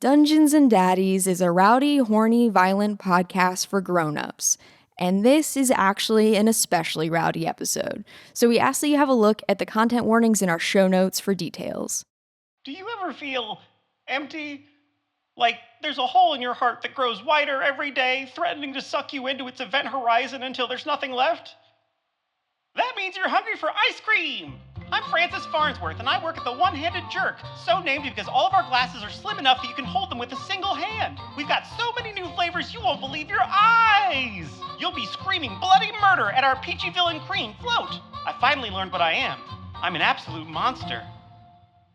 Dungeons and Daddies is a rowdy, horny, violent podcast for grown-ups. And this is actually an especially rowdy episode. So we ask that you have a look at the content warnings in our show notes for details. Do you ever feel empty? Like there's a hole in your heart that grows wider every day, threatening to suck you into its event horizon until there's nothing left? That means you're hungry for ice cream! I'm Francis Farnsworth, and I work at the One-Handed Jerk, so named because all of our glasses are slim enough that you can hold them with a single hand. We've got so many new flavors you won't believe your eyes! You'll be screaming bloody murder at our peachy villain cream float. I finally learned what I am. I'm an absolute monster.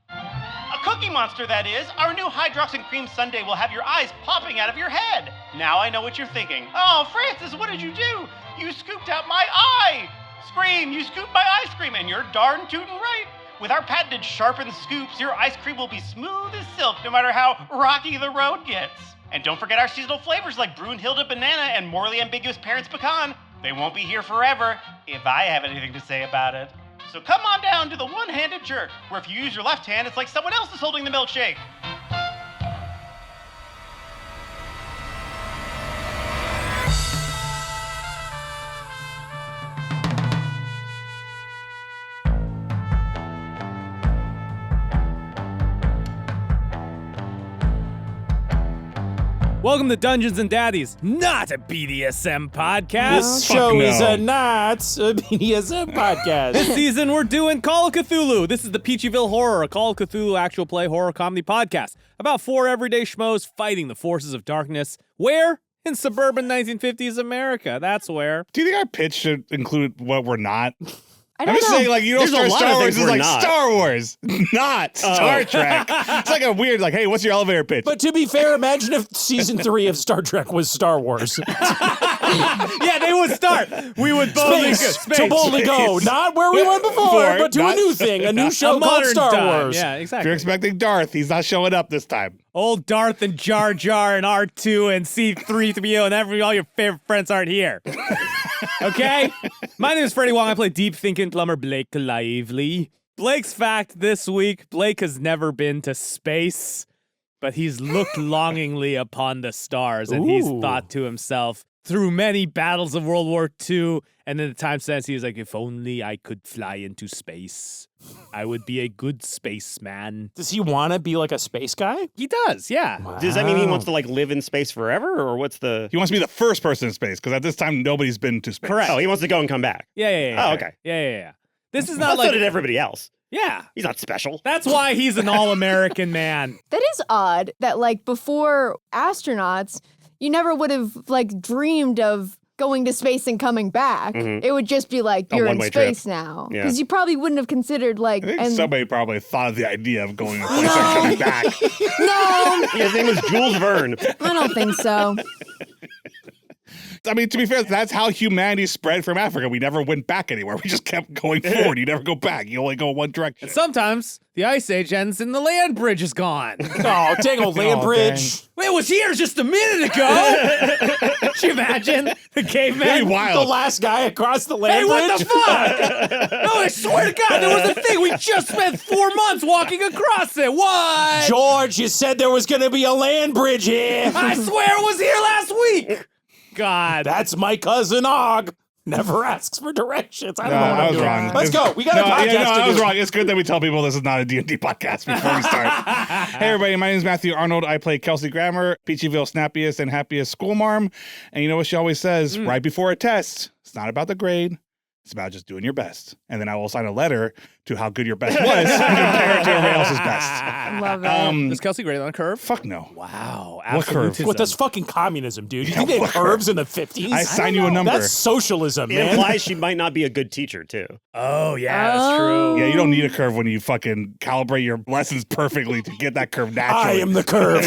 A cookie monster, that is. Our new Hydrox and Cream Sundae will have your eyes popping out of your head. Now I know what you're thinking. Oh, Francis, what did you do? You scooped out my eye! Scream, you scooped my ice cream, and you're darn tootin' right. With our patented sharpened scoops, your ice cream will be smooth as silk no matter how rocky the road gets. And don't forget our seasonal flavors like Brunhilde Banana and Morally Ambiguous Parents Pecan. They won't be here forever if I have anything to say about it. So come on down to the One-Handed Jerk, where if you use your left hand, it's like someone else is holding the milkshake. Welcome to Dungeons and Daddies, not a BDSM podcast. This show is not a BDSM podcast. This season, we're doing Call of Cthulhu. This is the Peachyville Horror, a Call of Cthulhu actual play horror comedy podcast about four everyday schmoes fighting the forces of darkness. Where? In suburban 1950s America. That's where. Do you think our pitch should include what we're not? I'm just saying, like, you don't start Star Wars, it's like not. Star Wars, not Star Trek. It's like a weird, like, hey, what's your elevator pitch? But to be fair, imagine if season 3 of Star Trek was Star Wars. Yeah, they would start. We would boldly to boldly go. Not where we went before, but to a new thing, a new show called Star Wars. Yeah, If exactly. you're expecting Darth, he's not showing up this time. Old Darth and Jar Jar and R2 and C3PO and all your favorite friends aren't here. Okay? My name is Freddie Wong. I play deep thinking plumber Blake Lively. Blake's fact this week, Blake has never been to space, but he's looked longingly upon the stars, and he's thought to himself, through many battles of World War II, and in the time since, he was like, if only I could fly into space, I would be a good spaceman. Does he want to be like a space guy? He does, yeah. Wow. Does that mean he wants to, like, live in space forever, or what's the... He wants to be the first person in space, because at this time, nobody's been to space. Correct. Oh, he wants to go and come back. Yeah. Oh, okay. Yeah. This is Well, not like... so did everybody else. Yeah. He's not special. That's why he's an all-American man. That is odd that, like, before astronauts, you never would have, like, dreamed of going to space and coming back. It would just be like, you're in one-way space trip. now. Yeah. Because you probably wouldn't have considered, like... I think and somebody probably thought of the idea of going to place and coming back. No, His name was Jules Verne. I don't think so. I mean, to be fair, that's how humanity spread from Africa. We never went back anywhere. We just kept going forward. You never go back. You only go one direction. Sometimes the ice age ends and the land bridge is gone. Oh, dang old land bridge. It was here just a minute ago. Could you imagine the caveman? Pretty wild. The last guy across the land Hey, what bridge. the fuck? No, I swear to God, there was a thing. We just spent 4 months walking across it. What? George, you said there was going to be a land bridge here. I swear it was here last week. God. That's my cousin Og. Never asks for directions. I don't No, know what I I'm was doing. wrong. Let's go. We got a podcast to I do. was wrong. It's good that we tell people this is not a D&D podcast before we start. Hey, everybody. My name is Matthew Arnold. I play Kelsey Grammer, Peachyville snappiest and happiest schoolmarm. And you know what she always says? Right before a test, it's not about the grade. It's about just doing your best. And then I will sign a letter to how good your best was and compare it to everybody else's best. I love it. Is Kelsey great on a curve? Fuck no. Wow. What curve? absolutism. What, that's fucking communism, dude. You think they had curves in the 50s? I sign you a number. That's socialism, It man. implies she might not be a good teacher, too. Oh, yeah, that's true. Yeah, you don't need a curve when you fucking calibrate your lessons perfectly to get that curve naturally. I am the curve.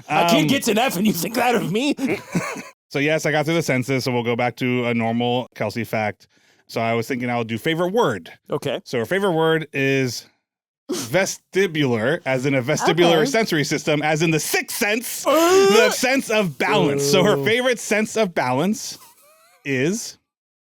A kid gets an F and you think that of me? So yes, I got through the census, so we'll go back to a normal Kelsey fact. So I was thinking I would do favorite word. Okay. So her favorite word is vestibular, as in a vestibular Okay. sensory system, as in the sixth sense, the sense of balance. So her favorite sense of balance is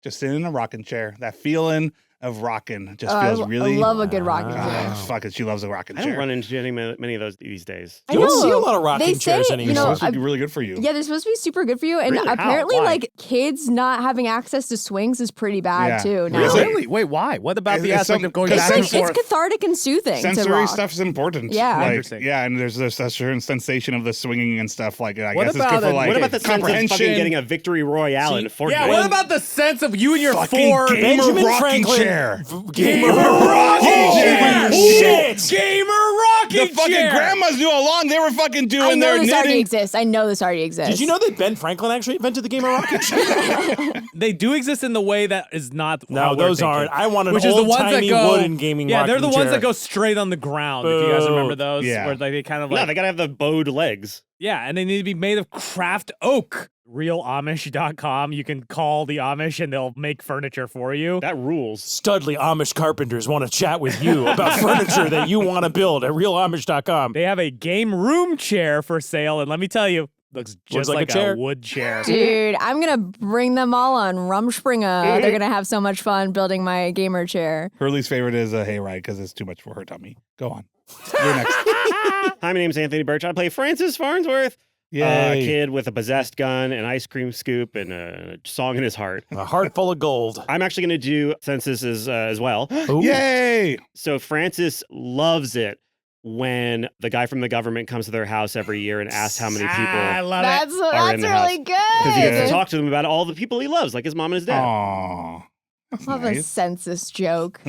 just sitting in a rocking chair, that feeling of rocking just feels really. I love a good rocking chair. Fuck it, she loves a rocking chair. I don't run into many of those these days. I You don't know. see a lot of rocking They chairs say, anymore. It's supposed to be really good for you. Yeah, they're supposed to be super good for you. And Really? How? apparently, Why? like, kids not having access to swings is pretty bad, Yeah. too. Now. Really? Wait, why? What about the It's aspect some- of going It's back It's, and like, forth? it's cathartic and soothing to Sensory rock. stuff is important. Yeah. Like, Interesting. yeah, and there's a certain sensation of the swinging and stuff. Like, I What guess it's about good for the- like What about the sense of comprehension? fucking getting a victory royale in Fortnite? Yeah, what about the sense of you and your Fucking four gamer Benjamin rocking Franklin. chair? Gamer rocking chair. Shit! Gamer rocking The fucking chair. grandmas knew all along. They were fucking I doing know their this already knitting. exists. I know this already exists. Did you know that Ben Franklin actually invented the gamer rocking chair? They do exist in the way that is not. No, how we're those thinking. aren't. I want an Which is the ones that old-timey go wooden gaming Yeah, they're the rocking ones chair. that go straight on the ground. If you guys Boo. remember those, Yeah. where like they kind of No, like they gotta have the bowed legs. yeah, and they need to be made of craft oak. RealAmish.com. You can call the Amish and they'll make furniture for you. That rules. Studley Amish carpenters want to chat with you about furniture that you want to build at realamish.com. They have a game room chair for sale, and let me tell you, looks just like a like chair. wood chair. Dude, I'm going to bring them all on Rumspringa. They're going to have so much fun building my gamer chair. Her least favorite is a hayride because it's too much for her tummy. Go on. You're next. Hi, my name's Anthony Burch. I play Francis Farnsworth. A Yay. kid with a possessed gun, an ice cream scoop, and a song in his heart. A heart full of gold. I'm actually going to do censuses as well. Ooh. Yay. So Francis loves it when the guy from the government comes to their house every year and asks how many I people, love That's it. in the really because he gets good. to talk to them about all the people he loves, like his mom and his dad. Aww. That's Love a nice. census joke.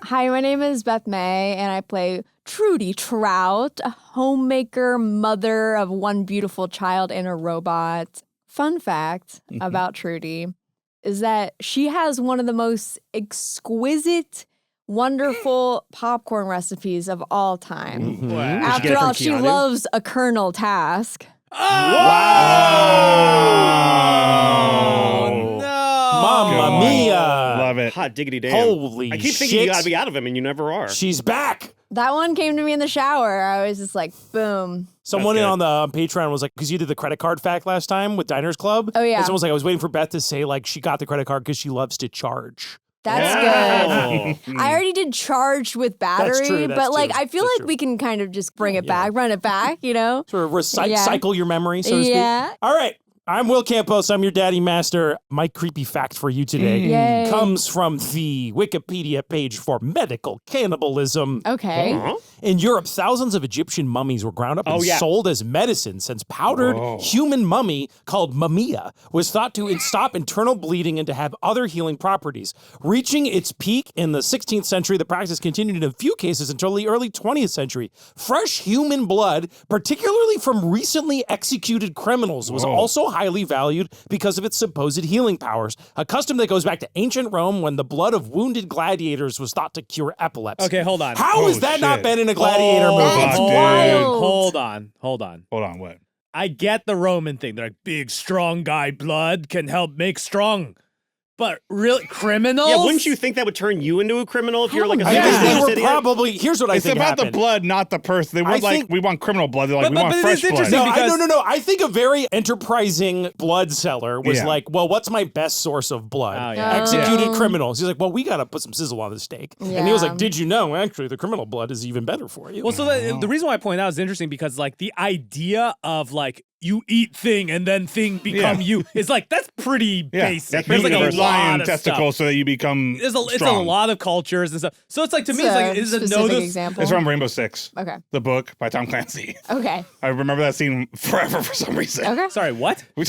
Hi, my name is Beth May, and I play Trudy Trout, a homemaker, mother of one beautiful child and a robot. Fun fact about Trudy is that she has one of the most exquisite, wonderful popcorn recipes of all time. Wow. Did you get After it from all, she Keanu? loves a Colonel Task. Oh, no. Mamma Good mia. Love it. Hot diggity damn. Holy I keep thinking shit. you gotta be out of him and you never are. She's back. That one came to me in the shower. I was just like, boom. Someone That's on the Patreon was like, because you did the credit card fact last time with Diners Club. Oh, yeah. And someone was like, I was waiting for Beth to say, like, she got the credit card because she loves to charge. That's good. I already did charged with battery, true, that's but like true, I feel that's like true. we can kind of just bring it back, run it back, you know? Sort of Yeah. cycle your memory, so to speak. Yeah. All right. I'm Will Campos. I'm your daddy master. My creepy fact for you today Yay. comes from the Wikipedia page for medical cannibalism. Okay. Huh? In Europe, thousands of Egyptian mummies were ground up and Oh, yeah. sold as medicine since powdered human mummy called mumia was thought to stop internal bleeding and to have other healing properties. Reaching its peak in the 16th century, the practice continued in a few cases until the early 20th century. Fresh human blood, particularly from recently executed criminals, was also highly valued because of its supposed healing powers, a custom that goes back to ancient Rome when the blood of wounded gladiators was thought to cure epilepsy. Okay, hold on. How has Oh, that not shit. been in a gladiator Hold movie? That's on, wild. Hold on. Hold on, what? I get the Roman thing. They're like, big, strong guy blood can help make strong. But really, criminals? Yeah, wouldn't you think that would turn you into a criminal if you're like a I Yeah. think religious they were idiot? probably. Here's what I It's think about the happened. blood, not the person. They want think- we want criminal blood. They're like, But- we want but it fresh is blood. interesting No, because- no. I think a very enterprising blood seller was Yeah. like, well, what's my best source of blood? Oh, yeah. Executed Oh. criminals. He's like, well, we got to put some sizzle on the steak. And he was Yeah. like, did you know, actually, the criminal blood is even better for you? Well, so the reason why I point out is interesting because, like, the idea of, like, you eat thing and then thing become Yeah. you is like, that's pretty Yeah, basic. that's There's like a universal. lot lion of testicles stuff. so that you become It's a strong. lot of cultures and stuff. So it's like, to me, it's It's like, a is it specific no example. It's from Rainbow Six, Okay. the book by Tom Clancy. Okay. I remember that scene forever for some reason. Okay. Sorry, what? We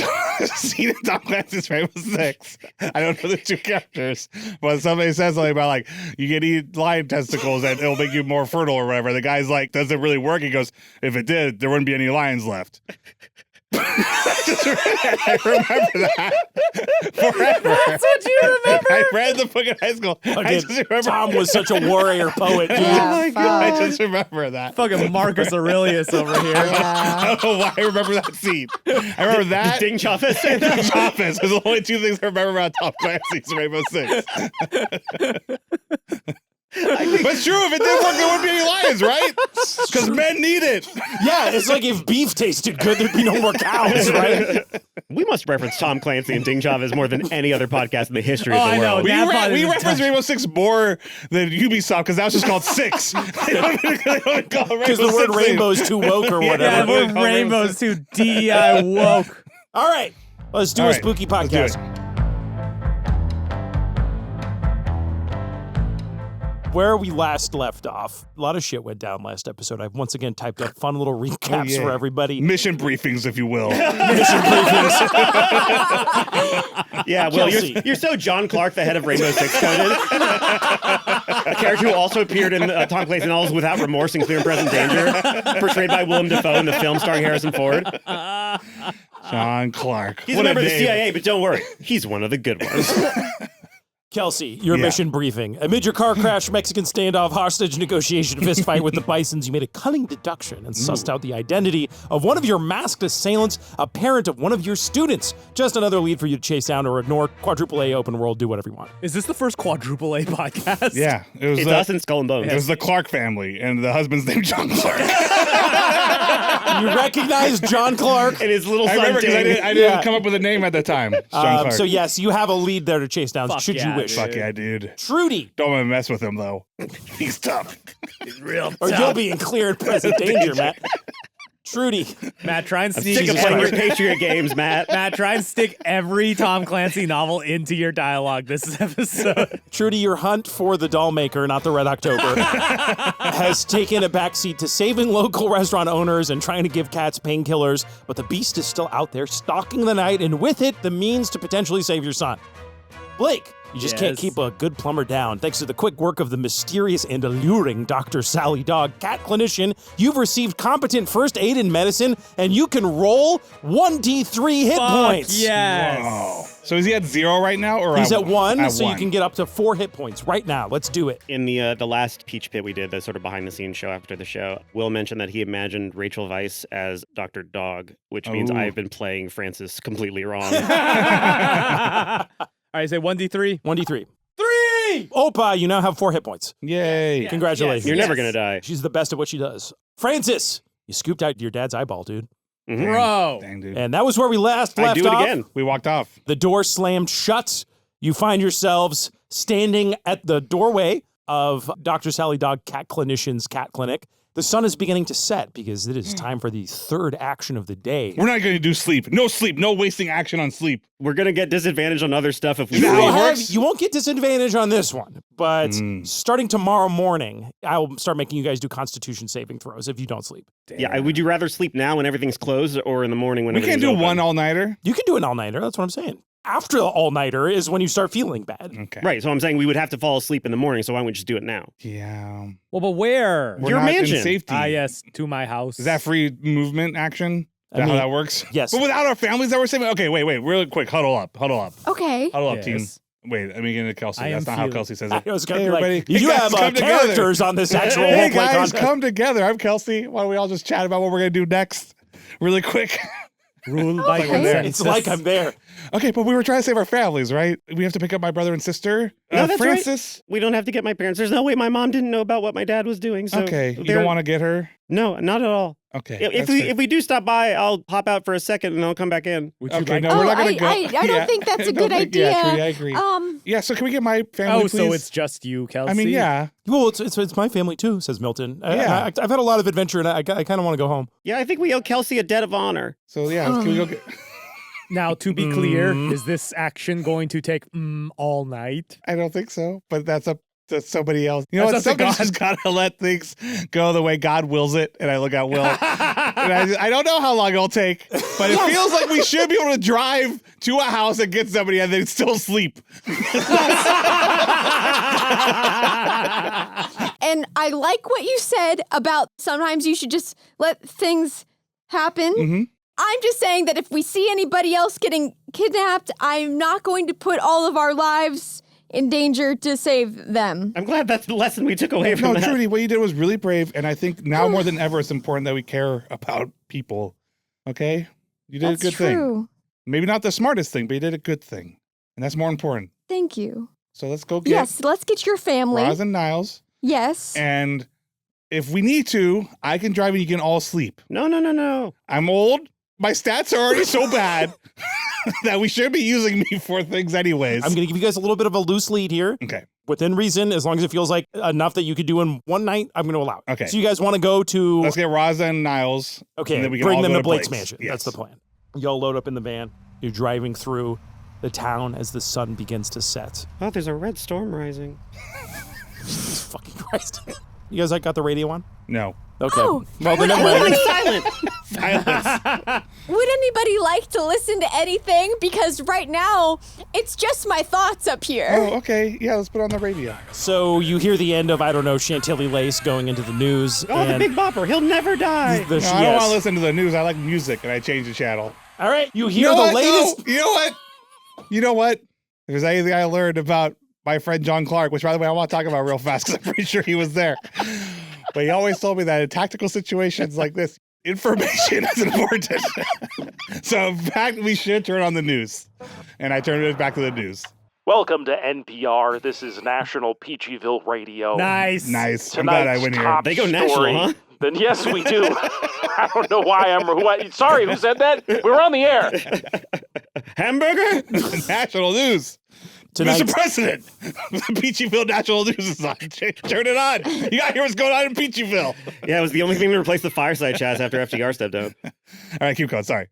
seen in Tom Clancy's Rainbow Six. I don't know the two characters, but somebody says something about like you can eat lion testicles and it'll make you more fertile or whatever. The guy's like, does it really work? He goes, if it did, there wouldn't be any lions left. I remember that forever. That's what you remember? I read the book in high school. I Fucking just remember. Tom was such a warrior poet, dude. Yeah, Oh my God, I fuck. just remember that. Fucking Marcus Aurelius over here. Yeah. I don't know why I remember that scene. I remember that. Ding Chaffetz. Ding Chaffetz was the only two things I remember about Tom Clancy's Rainbow Six. But it's true, if it did work, there wouldn't be any lions, right? Because men need it. Yeah, it's like if beef tasted good, there'd be no more cows, right? We must reference Tom Clancy and Ding Chavez more than any other podcast in the history of the I know. world. We reference Rainbow Six more than Ubisoft because that was just called Six. Because the word rainbow's too woke or whatever. Yeah, we're rainbows too DI woke. All right, let's do a spooky let's do podcast. Where we last left off, a lot of shit went down last episode. I've once again typed up fun little recaps for everybody. Mission briefings, if you will. Mission briefings. Yeah, Will, Kelsey. you're so John Clark, the head of Rainbow Six coded. A character who also appeared in Tom Clancy novels Without Remorse and Clear and Present Danger, portrayed by Willem Dafoe in the film starring Harrison Ford. John Clark. He's a member of the CIA, but don't worry, he's one of the good ones. Kelsey, your mission briefing. Amid your car crash, Mexican standoff, hostage negotiation, fistfight with the Bisons, you made a cunning deduction and sussed out the identity of one of your masked assailants, a parent of one of your students. Just another lead for you to chase down or ignore. Quadruple A open world, do whatever you want. Is this the first quadruple A podcast? Yeah. It was It's us and Skull and Bones. It was the Clark family, and the husband's named John Clark. You recognize John Clark? And his little I son, remember because Dane. I didn't come up with a name at the time. John Clark. So yes, you have a lead there to chase down, should you wish. Fuck yeah, dude. Trudy. Don't want to mess with him, though. He's tough. Or you'll be in clear and present danger, Matt. Trudy. Matt, try and I'm sneak sick of playing your Patriot games, Matt. Matt, try and stick every Tom Clancy novel into your dialogue this episode. Trudy, your hunt for the Dollmaker, not the Red October, has taken a backseat to saving local restaurant owners and trying to give cats painkillers, but the beast is still out there stalking the night, and with it, the means to potentially save your son. Blake, you just can't keep a good plumber down. Thanks to the quick work of the mysterious and alluring Dr. Sally Dog, cat clinician, you've received competent first aid in medicine, and you can roll 1d3 hit points. Yes. Whoa. So is he at 0 right now? Or He's at 1, so you one? can get up to 4 hit points right now. Let's do it. In the last Peach Pit we did, the sort of behind-the-scenes show after the show, Will mentioned that he imagined Rachel Weisz as Dr. Dog, which means I've been playing Francis completely wrong. All right, say 1d3. 1d3. 3! Opa, you now have 4 hit points. Yay. Congratulations. You're never going to die. She's the best at what she does. Francis, you scooped out your dad's eyeball, dude. Mhm. Bro. Dang, dude. And that was where we last I left do it off. again. We walked off. The door slammed shut. You find yourselves standing at the doorway of Dr. Sally Dog Cat Clinician's cat clinic. The sun is beginning to set because it is time for the third action of the day. We're not going to do sleep. No sleep. No wasting action on sleep. We're going to get disadvantage on other stuff if we Is that how it sleep. works? You won't get disadvantage on this one, but starting tomorrow morning, I'll start making you guys do Constitution saving throws if you don't sleep. Yeah, would you rather sleep now when everything's closed or in the morning when We can't everything's do open? one all-nighter. You can do an all-nighter. That's what I'm saying. After the all-nighter is when you start feeling bad. Okay. Right, so I'm saying we would have to fall asleep in the morning, so why don't we just do it now? Yeah. Well, but where? We're Your not mansion. in safety. Yes, to my house. Is that free movement action? Is that how that works? Yes. But without our families that we're saving? Okay, wait. Really quick. Huddle up. Okay. Huddle up, team. Yes. Wait, let me get into Kelsey. I That's am not how feeling- Kelsey says I it. was going Hey, to be like, everybody. you Hey, do guys, have come together. characters on this actual Hey, roleplay guys, content. come together. I'm Kelsey. Why don't we all just chat about what we're going to do next? Really quick. Ruled by Okay. consensus? It's like I'm there. Okay, but we were trying to save our families, right? We have to pick up my brother and sister. No, that's right. Francis. We don't have to get my parents. There's no way my mom didn't know about what my dad was doing. So Okay, you they're- don't want to get her? No, not at all. Okay. If we do stop by, I'll hop out for a second and I'll come back in. Would you Okay, like no, we're not going to go. I don't think that's a good idea. Yeah, Trudy, I agree. Yeah, so can we get my family, Oh, please? so it's just you, Kelsey? I mean, yeah. Well, it's my family too, says Milton. Yeah. I've had a lot of adventure and I kind of want to go home. Yeah, I think we owe Kelsey a debt of honor. So, yeah, can we go get... Now, to be clear, is this action going to take all night? I don't think so, but that's up to somebody else. You know That's what? up to Somebody's just got to let things go the way God wills it. And I look at Will. And I don't know how long it'll take, but it feels like we should be able to drive to a house and get somebody and then still sleep. And I like what you said about sometimes you should just let things happen. Mm-hmm. I'm just saying that if we see anybody else getting kidnapped, I'm not going to put all of our lives in danger to save them. I'm glad that's the lesson we took away from No, that. Trudy, what you did was really brave. And I think now more than ever, it's important that we care about people. Okay? You did That's a good thing. true. Maybe not the smartest thing, but you did a good thing. And that's more important. Thank you. So let's go get Yes, let's get your family. Roz and Niles. Yes. And if we need to, I can drive and you can all sleep. No. I'm old. My stats are already so bad. that we should be using me for things anyways. I'm going to give you guys a little bit of a loose lead here. Okay. Within reason, as long as it feels like enough that you could do in one night, I'm going to allow it. Okay. So you guys want to go to... Let's get Raza and Niles. Okay, and then we can bring all them go to Blake's Blake's. mansion. Yes. That's the plan. Y'all load up in the van. You're driving through the town as the sun begins to set. Oh, there's a red storm rising. Jesus fucking Christ. You guys got the radio on? No. Okay. Oh. Well, then never mind. Silent. Silence. Would anybody like to listen to anything? Because right now, it's just my thoughts up here. Oh, okay. Yeah, let's put it on the radio. So you hear the end of, I don't know, Chantilly Lace going into the news. Oh, the and Big Bopper. He'll never die. the- No, I don't yes. want to listen to the news. I like music, and I changed the channel. All right, you hear You know the what? latest. No, you know what? You know what? If there's anything I learned about my friend John Clark, which, by the way, I want to talk about real fast because I'm pretty sure he was there. But he always told me that in tactical situations like this, information is important. So, in fact, we should turn on the news. And I turned it back to the news. Welcome to NPR. This is National Peachyville Radio. Nice. Nice. I'm glad I went here. They go national, story. huh? Then yes, we do. I don't know why sorry, who said that? We were on the air. Hamburger? National news. Tonight, Mr. President, the Peachyville National News is on. Turn it on. You got to hear what's going on in Peachyville. Yeah, it was the only thing to replace the fireside chats after FDR stepped down. All right, keep going. Sorry.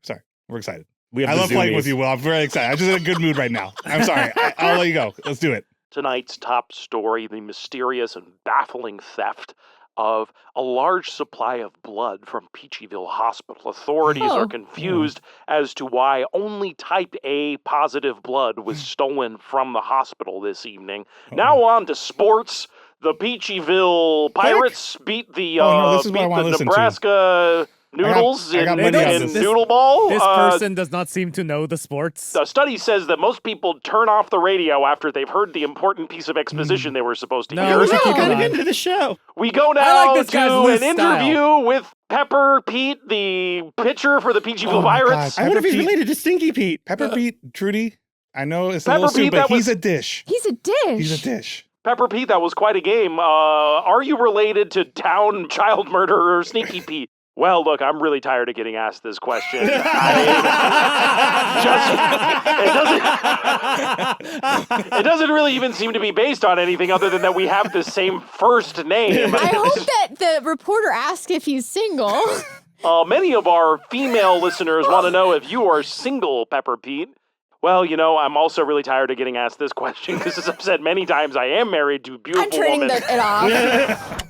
We're excited. We have I the love playing zoomies. with you, Will. I'm very excited. I'm just in a good mood right now. I'm sorry. I'll let you go. Let's do it. tonight's top story, the mysterious and baffling theft of a large supply of blood from Peachyville Hospital. Authorities are confused as to why only type A positive blood was stolen from the hospital this evening. Now on to sports. The Peachyville Pirates beat the this is what I wanna listen to. Nebraska Noodles I got in money on this. Noodle Ball. This person does not seem to know the sports. A study says that most people turn off the radio after they've heard the important piece of exposition they were supposed to No, hear. we should keep Gotta it get on. into the show. We go I now like this guy's to loose an style. interview with Pepper Pete, the pitcher for the Peachyville Oh my Pirates. God. I wonder if he's Pete. related to Stinky Pete. Pepper Pete, Trudy. I know it's a Pepper little soon, Pete, but that he's was- a dish. He's a dish. He's a dish. Pepper Pete, that was quite a game. Are you related to town child murderer Sneaky Pete? Well, look, I'm really tired of getting asked this question. It doesn't really even seem to be based on anything other than that we have the same first name. I hope that the reporter asked if he's single. Many of our female listeners want to know if you are single, Pepper Pete. Well, you know, I'm also really tired of getting asked this question because, as I've said many times, I am married to a beautiful I'm turning woman. it off.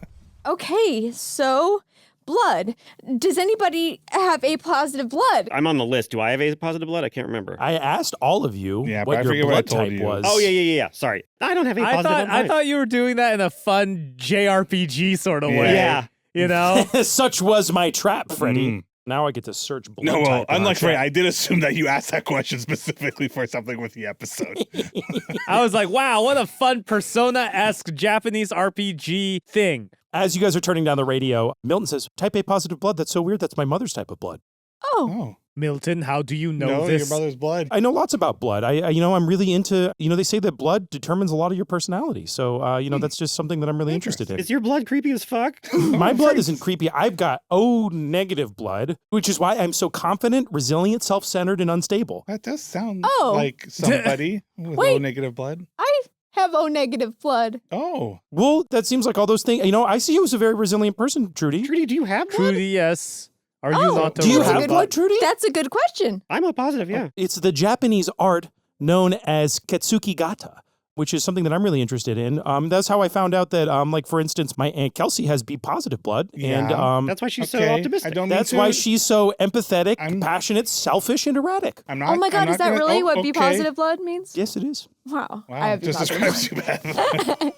Okay, so blood. Does anybody have A positive blood? I'm on the list. Do I have A positive blood? I can't remember. I asked all of you Yeah, but I what your forget what I blood told type you. was. Oh, yeah. Sorry. I don't have A positive. I thought you were doing that in a fun JRPG sort of way. Yeah. You know? Such was my trap, Freddie. Now I get to search blood No, well, type. in our unlike Freddie, chat. I did assume that you asked that question specifically for something with the episode. I was like, wow, what a fun Persona-esque Japanese RPG thing. As you guys are turning down the radio, Milton says, type A positive blood. That's so weird. That's my mother's type of blood. Oh, Milton, how do you know no, this? your brother's blood. I know lots about blood. I'm really into, they say that blood determines a lot of your personality. So, that's just something that I'm really interested in. Is your blood creepy as fuck? My blood isn't creepy. I've got O negative blood, which is why I'm so confident, resilient, self-centered, and unstable. That does sound Oh. like somebody with Wait. O negative blood. I have O negative blood. Oh, Well, that seems like all those things. I see you as a very resilient person, Trudy. Trudy, do you have blood? Trudy, yes. Are you Oh, not a Do you That's a have good blood, one. Trudy? That's a good question. I'm a positive, yeah. It's the Japanese art known as ketsuki gata, which is something that I'm really interested in. That's how I found out that, for instance, my Aunt Kelsey has B positive blood. Yeah. And That's why she's okay. so optimistic. I don't mean that's to. why she's so empathetic, I'm- compassionate, selfish, and erratic. I'm not. Oh my I'm God, not is that gonna- really oh, what okay. B positive blood means? Yes, it is. Wow. I Wow, have B just positive. describes you bad.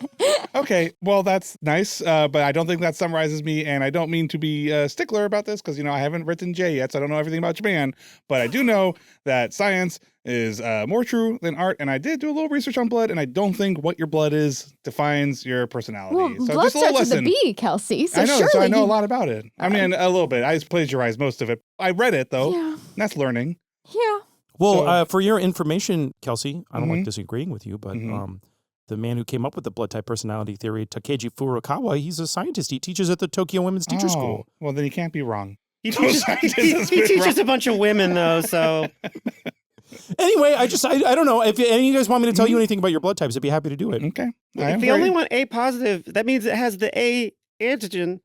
Okay, well, that's nice, but I don't think that summarizes me, and I don't mean to be a stickler about this because, I haven't written J yet, so I don't know everything about Japan, but I do know that science is more true than art, and I did do a little research on blood, and I don't think what your blood is defines your personality. Well, so blood just a little starts with a lesson. B, Kelsey. So I know, surely so I know a you- lot about it. I mean, a little bit. I just plagiarized most of it. I read it, though. Yeah. That's learning. Yeah. Well, So- for your information, Kelsey, I don't like Mhm. disagreeing with you, but Mhm. the man who came up with the blood type personality theory, Takeji Furukawa, he's a scientist. He teaches at the Tokyo Women's Teacher School. Well, then you can't be wrong. He Those teaches, scientists he has been teaches wrong. a bunch of women, though, so... Anyway, I don't know. If any of you guys want me to tell you anything about your blood types, I'd be happy to do it. Okay. If they only want A positive, that means it has the A antigen,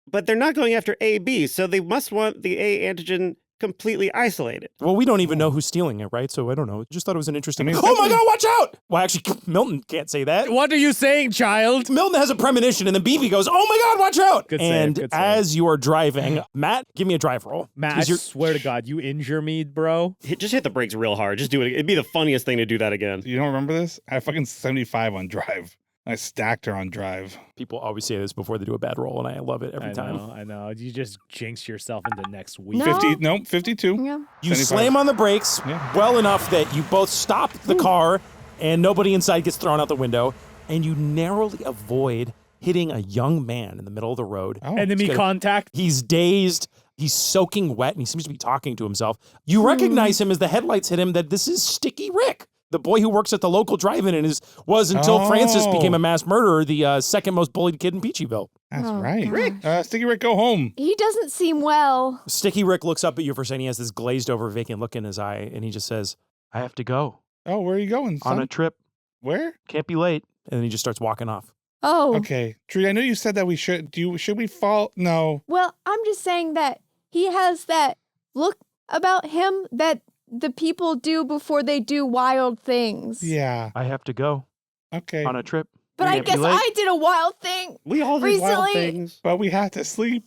but they're not going after AB, so they must want the A antigen completely isolated. Well, we don't even know who's stealing it, right? So I don't know. Just thought it was an interesting. I mean, oh my God, watch out! Well, actually, Milton can't say that. What are you saying, child? Milton has a premonition, and then BB goes, "Oh my God, watch out!" Good save, and good save. as you are driving, Matt, give me a drive roll. Matt, I 'Cause you're- swear to God, you injure me, bro. Just hit the brakes real hard. Just do it. It'd be the funniest thing to do that again. You don't remember this? I have fucking 75 on drive. I stacked her on drive. People always say this before they do a bad roll, and I love it every time. I know. You just jinx yourself into next week. No. 52. Yeah. You 75. slam on the brakes Yeah. well enough that you both stop the car and nobody inside gets thrown out the window, and you narrowly avoid hitting a young man in the middle of the road. Oh, Enemy contact. He's dazed. He's soaking wet, and he seems to be talking to himself. You recognize him as the headlights hit him that this is Sticky Rick, the boy who works at the local drive-in and was until Francis became a mass murderer, the second most bullied kid in Peachyville. That's Oh, right. gosh. Rick. Sticky Rick, go home. He doesn't seem well. Sticky Rick looks up at you for a second. He has this glazed over, vacant look in his eye, and he just says, "I have to go Oh, where are you going, son? on a trip. Where? Can't be late." And then he just starts walking off. Oh. Okay. Trudy, I know you said that we should. Should we fall? No. Well, I'm just saying that he has that look about him that the people do before they do wild things. Yeah. I have to go Okay. on a trip. But I Can't be guess late. I did a wild thing. We all do wild Recently- things. But we have to sleep.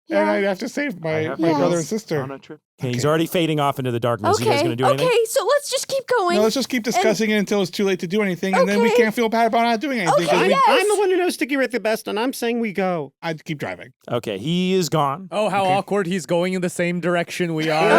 Yeah. And I'd have to save I my have to brother go and sister. On a trip. Okay, he's already fading off into the darkness. You guys Okay. gonna do anything? Okay, so let's just keep going. No, let's just keep discussing it until it's too late to do anything, and then we Okay. can't feel bad about not doing anything. 'cause Okay, we- yes. I'm the one who knows Sticky Rick the best, and I'm saying we go. I'd keep driving. Okay, he is gone. Oh, how awkward. He's going in the same direction we are.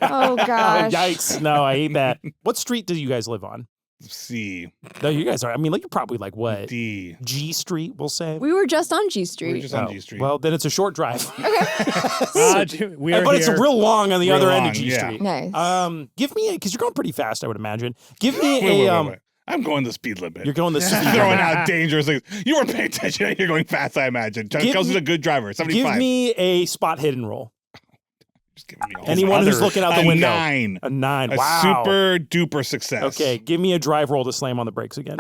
Oh gosh. Yikes. No, I hate that. What street do you guys live on? C. No, you guys are. I mean, like, you're probably like what? D. G Street, we'll say. We were just on G We're Street. just on Oh, G Street. Well, then it's a short drive. We are but it's here. real long on the Real other end long, of G yeah. Street. Nice. Give me because you're going pretty fast, I would imagine. Give me Wait. I'm going the speed limit. You're going the speed throwing limit. out dangerous things. You weren't paying attention. You're going fast, I imagine. Kelsey's a good driver. 75. Give me a spot hidden roll. Just giving me all Anyone this who's looking out the a window. 9. A 9. A Wow. super duper success. Okay, give me a drive roll to slam on the brakes again.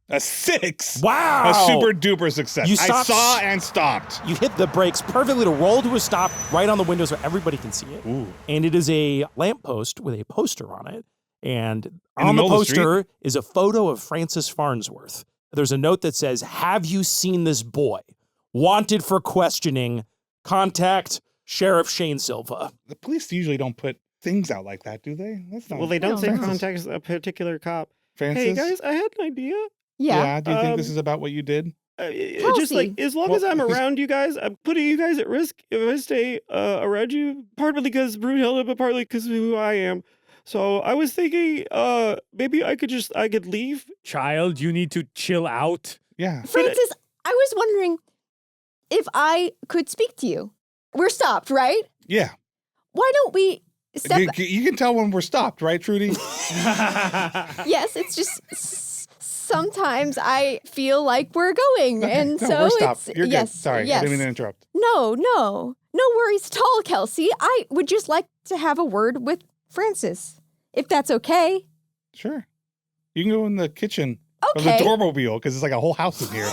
A 6. Wow. A super duper success. You I stopped- saw and stopped. You hit the brakes perfectly to roll to a stop right on the window so everybody can see it. Ooh. And it is a lamppost with a poster on it. And In on the the middle of the poster is a photo of Francis Farnsworth. There's a note that says, "Have you seen this boy? Wanted for questioning. Contact Sheriff Shane Silva." The police usually don't put things out like that, do they? That's not. Well, they don't say Francis. contact a particular cop. Francis? Hey, guys, I had an idea. Yeah. Do you think this is about what you did? Just like, as long as I'm around you guys, I'm putting you guys at risk if I stay around you, partly because Brunhilde, but partly because of who I am. So I was thinking, maybe I could leave. Child, you need to chill out. Yeah. Francis, I was wondering if I could speak to you. We're stopped, right? Yeah. Why don't we step? You can tell when we're stopped, right, Trudy? Yes, it's just sometimes I feel like we're going, Okay, and no, so we're stopped. it's You're yes, good. Sorry, yes. I didn't mean to interrupt. No worries at all, Kelsey. I would just like to have a word with Francis, if that's okay. Sure. You can go in the kitchen of Okay. the Doormobile because it's like a whole house in here.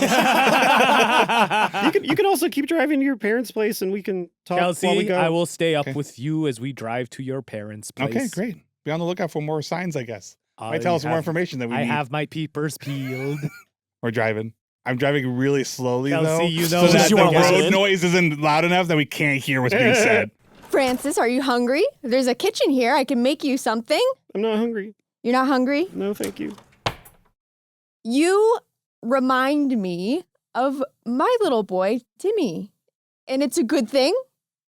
You can also keep driving to your parents' place, and we can talk while we Kelsey, go. I will stay up Okay. with you as we drive to your parents' place. Okay, great. Be on the lookout for more signs, I guess. Might I tell us more have- information that we I need. have my peepers peeled. We're driving. I'm driving really slowly, Kelsey, though. you so know that that the you wanna road listen? noise isn't loud enough that we can't hear what's being said. Francis, are you hungry? There's a kitchen here. I can make you something. I'm not hungry. You're not hungry? No, thank you. You remind me of my little boy, Timmy. And it's a good thing.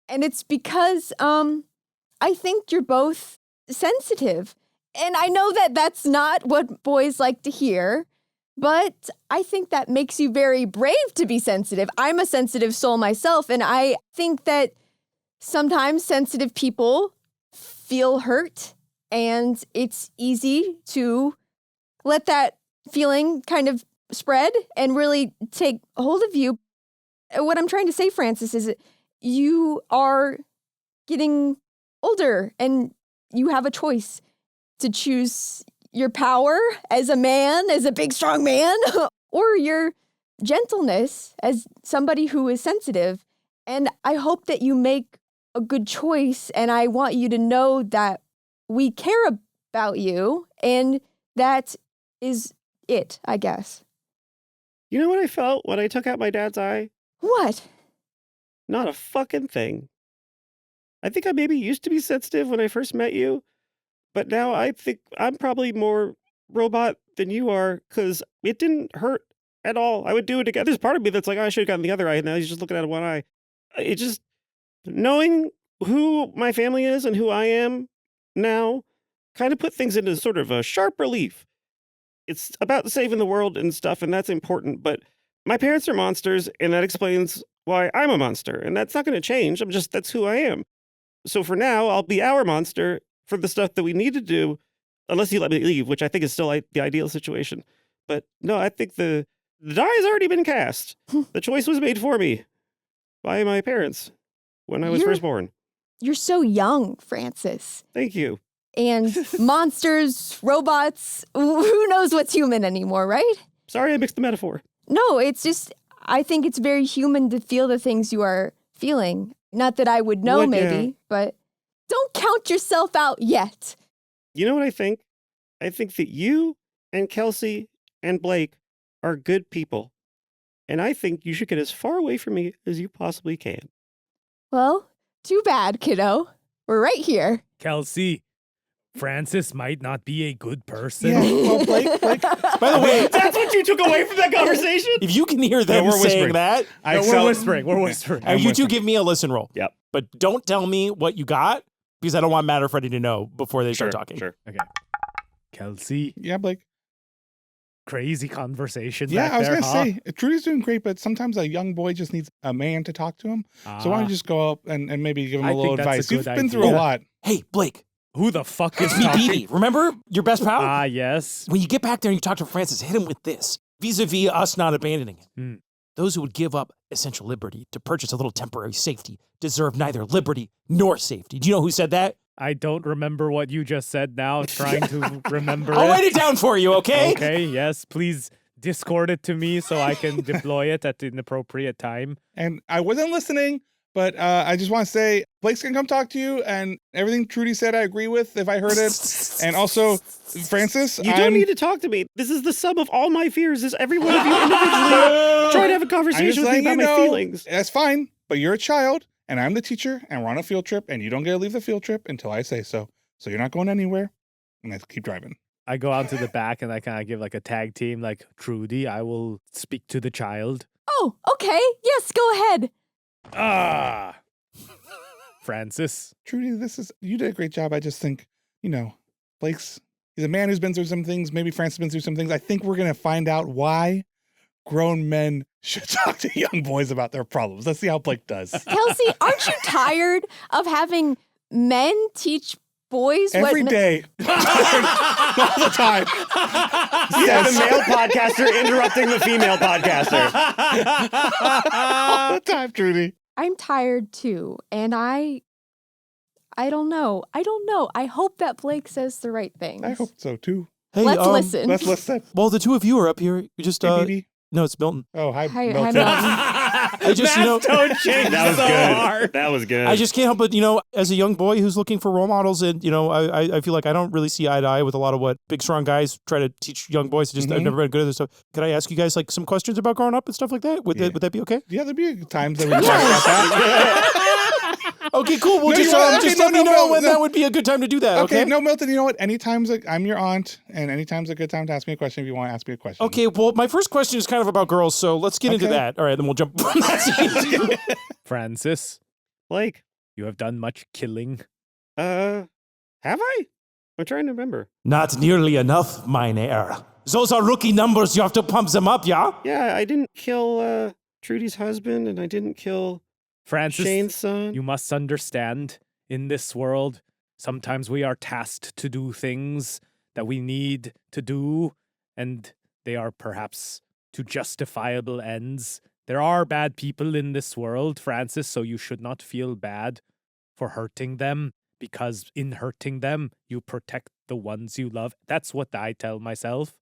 And it's because I think you're both sensitive. And I know that that's not what boys like to hear, but I think that makes you very brave to be sensitive. I'm a sensitive soul myself, and I think that sometimes sensitive people feel hurt, and it's easy to let that feeling kind of spread and really take hold of you. What I'm trying to say, Francis, is that you are getting older and you have a choice to choose your power as a man, as a big, strong man, or your gentleness as somebody who is sensitive. And I hope that you make a good choice. And I want you to know that we care about you. And that is it, I guess. You know what I felt when I took out my dad's eye? What? Not a fucking thing. I think I maybe used to be sensitive when I first met you, but now I think I'm probably more robot than you are because it didn't hurt at all. I would do it again. There's part of me that's like, oh, I should have gotten the other eye. And now he's just looking at one eye. It just, knowing who my family is and who I am now kind of put things into sort of a sharp relief. It's about saving the world and stuff, and that's important. But my parents are monsters, and that explains why I'm a monster. And that's not going to change. That's who I am. So for now, I'll be our monster for the stuff that we need to do, unless you let me leave, which I think is still the ideal situation. But no, I think the die has already been cast. The choice was made for me by my parents when I was first born. You're so young, Francis. Thank you. And monsters, robots, who knows what's human anymore, right? Sorry I mixed the metaphor. No, it's just, I think it's very human to feel the things you are feeling. Not that I would know, maybe, but don't count yourself out yet. You know what I think? I think that you and Kelsey and Blake are good people. And I think you should get as far away from me as you possibly can. Well, too bad, kiddo. We're right here. Kelsey, Francis might not be a good person. Yeah, well, Blake. By the way, That's what you took away from that conversation? if you can hear them we're saying whispering. that, We're whispering. We're whispering. you two give me a listen roll. Yep. But don't tell me what you got because I don't want Matt or Freddie to know before they start talking. Sure. Okay. Kelsey, Yeah, Blake. crazy conversation. Yeah, back I was there, gonna say Trudy's doing great, but sometimes a young boy just needs a man to talk to him. So why don't you just go up and maybe give him I a little think that's a advice? You've good been through a idea. lot. Hey, Blake, Who the fuck is it's me, talking? Petey. Remember your best pal? Yes. When you get back there and you talk to Francis, hit him with this. Vis-a-vis us not abandoning him. Those who would give up essential liberty to purchase a little temporary safety deserve neither liberty nor safety. Do you know who said that? I don't remember what you just said now. I'm trying to remember I'll it. write it down for you, okay? Okay, yes. Please Discord it to me so I can deploy it at an appropriate time. And I wasn't listening, but I just want to say Blake's gonna come talk to you, and everything Trudy said I agree with if I heard it. And also, Francis, You don't need to talk to me. This is the sum of all my fears. Is every one of you individually trying to have a conversation with me about my feelings? That's fine, but you're a child, and I'm the teacher, and we're on a field trip, and you don't get to leave the field trip until I say so. So you're not going anywhere, and I keep driving. I go out to the back and I kind of give like a tag team, like, Trudy, I will speak to the child. Oh, okay. Yes, go ahead. Francis. Trudy, you did a great job. I just think, he's a man who's been through some things. Maybe Francis has been through some things. I think we're going to find out why grown men should talk to young boys about their problems. Let's see how Blake does. Kelsey, aren't you tired of having men teach boys Every what... day. All the time. Yeah, the male podcaster interrupting the female podcaster. All the time, Trudy. I'm tired too, and I don't know. I hope that Blake says the right things. I hope so, too. Hey, Let's listen. Let's listen. Well, the two of you are up here. You just, Hey, BB. no, it's Milton. Oh, hi, Hi, Milton. Milton. I just, Don't change That was so good. hard. That was good. I just can't help but, as a young boy who's looking for role models and, I feel like I don't really see eye to eye with a lot of what big, strong guys try to teach young boys. I've never been good at this stuff. Could I ask you guys, some questions about growing up and stuff like that? Would that be okay? Yeah, there'd be times that we talk about that. Okay, cool. Well, No, just, you want- just okay, let me no, know no, when no. that would be a good time to do that, okay? Okay, no, Milton, you know what? I'm your aunt, and anytime's a good time to ask me a question if you want to ask me a question. Okay, well, my first question is kind of about girls, so let's get into Okay. that. All right, then we'll jump. Francis, Blake, you have done much killing. have I? I'm trying to remember. Not nearly enough, mine heir. Those are rookie numbers. You have to pump them up, yeah? Yeah, I didn't kill Trudy's husband, and I didn't kill Francis, Shane's son. you must understand, in this world, sometimes we are tasked to do things that we need to do, and they are perhaps to justifiable ends. There are bad people in this world, Francis, so you should not feel bad for hurting them, because in hurting them, you protect the ones you love. That's what I tell myself.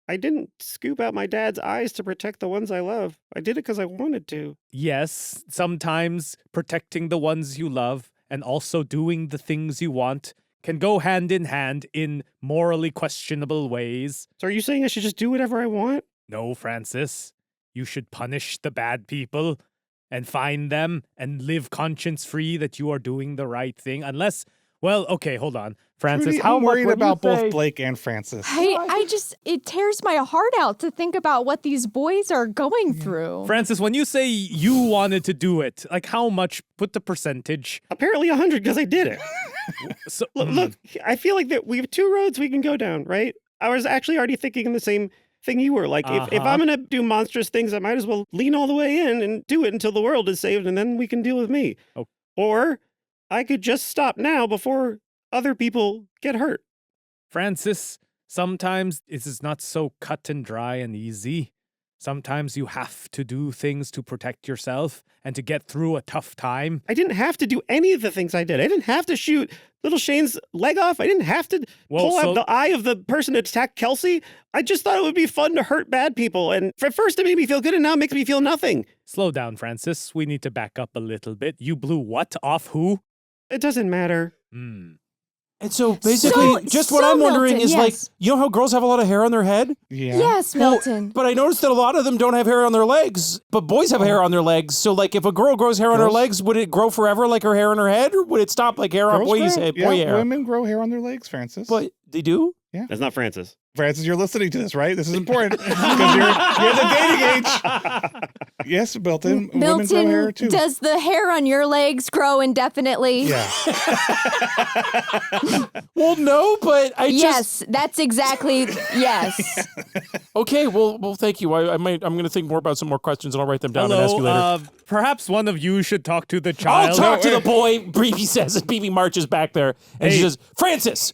I didn't scoop out my dad's eyes to protect the ones I love. I did it because I wanted to. Yes, sometimes protecting the ones you love and also doing the things you want can go hand in hand in morally questionable ways. So are you saying I should just do whatever I want? No, Francis. You should punish the bad people and find them and live conscience-free that you are doing the right thing. Unless, well, okay, hold on. Francis, Trudy, how I'm much worried would you about both say- Blake and Francis. It tears my heart out to think about what these boys are going through. Francis, when you say you wanted to do it, like how much? Put the percentage. Apparently 100 because I did it. So, Look, I feel like that we have two roads we can go down, right? I was actually already thinking the same thing you were. Like, if I'm going to do monstrous things, I might as well lean all the way in and do it until the world is saved, and then we can deal with me. Oh. Or I could just stop now before other people get hurt. Francis, sometimes it is not so cut and dry and easy. Sometimes you have to do things to protect yourself and to get through a tough time. I didn't have to do any of the things I did. I didn't have to shoot little Shane's leg off. I didn't have to pull out the eye of the person that attacked Kelsey. I just thought it would be fun to hurt bad people. And at first it made me feel good, and now it makes me feel nothing. Slow down, Francis. We need to back up a little bit. You blew what off who? It doesn't matter. And so basically, what I'm wondering Milton, is like, you know how girls have a lot of hair on their head? Yeah. Yes, Milton. But I noticed that a lot of them don't have hair on their legs, but boys have hair on their legs. So like if a girl grows hair on her legs, would it grow forever like her hair on her head, or would it stop like hair on Girls boys' grow- head, yeah, boy hair? Women grow hair on their legs, Francis. But they do? That's not Francis. Francis, you're listening to this, right? This is important because you're the dating age. Yes, Milton. Women grow hair Milton, too. does the hair on your legs grow indefinitely? Yeah. Well, no, but I just... Yes, that's exactly, yes. Okay, well, thank you. I'm going to think more about some more questions and I'll write them down and ask you later. Hello, perhaps one of you should talk to the child. I'll talk to the boy, BB says, as BB marches back there. And she Hey. says, Francis,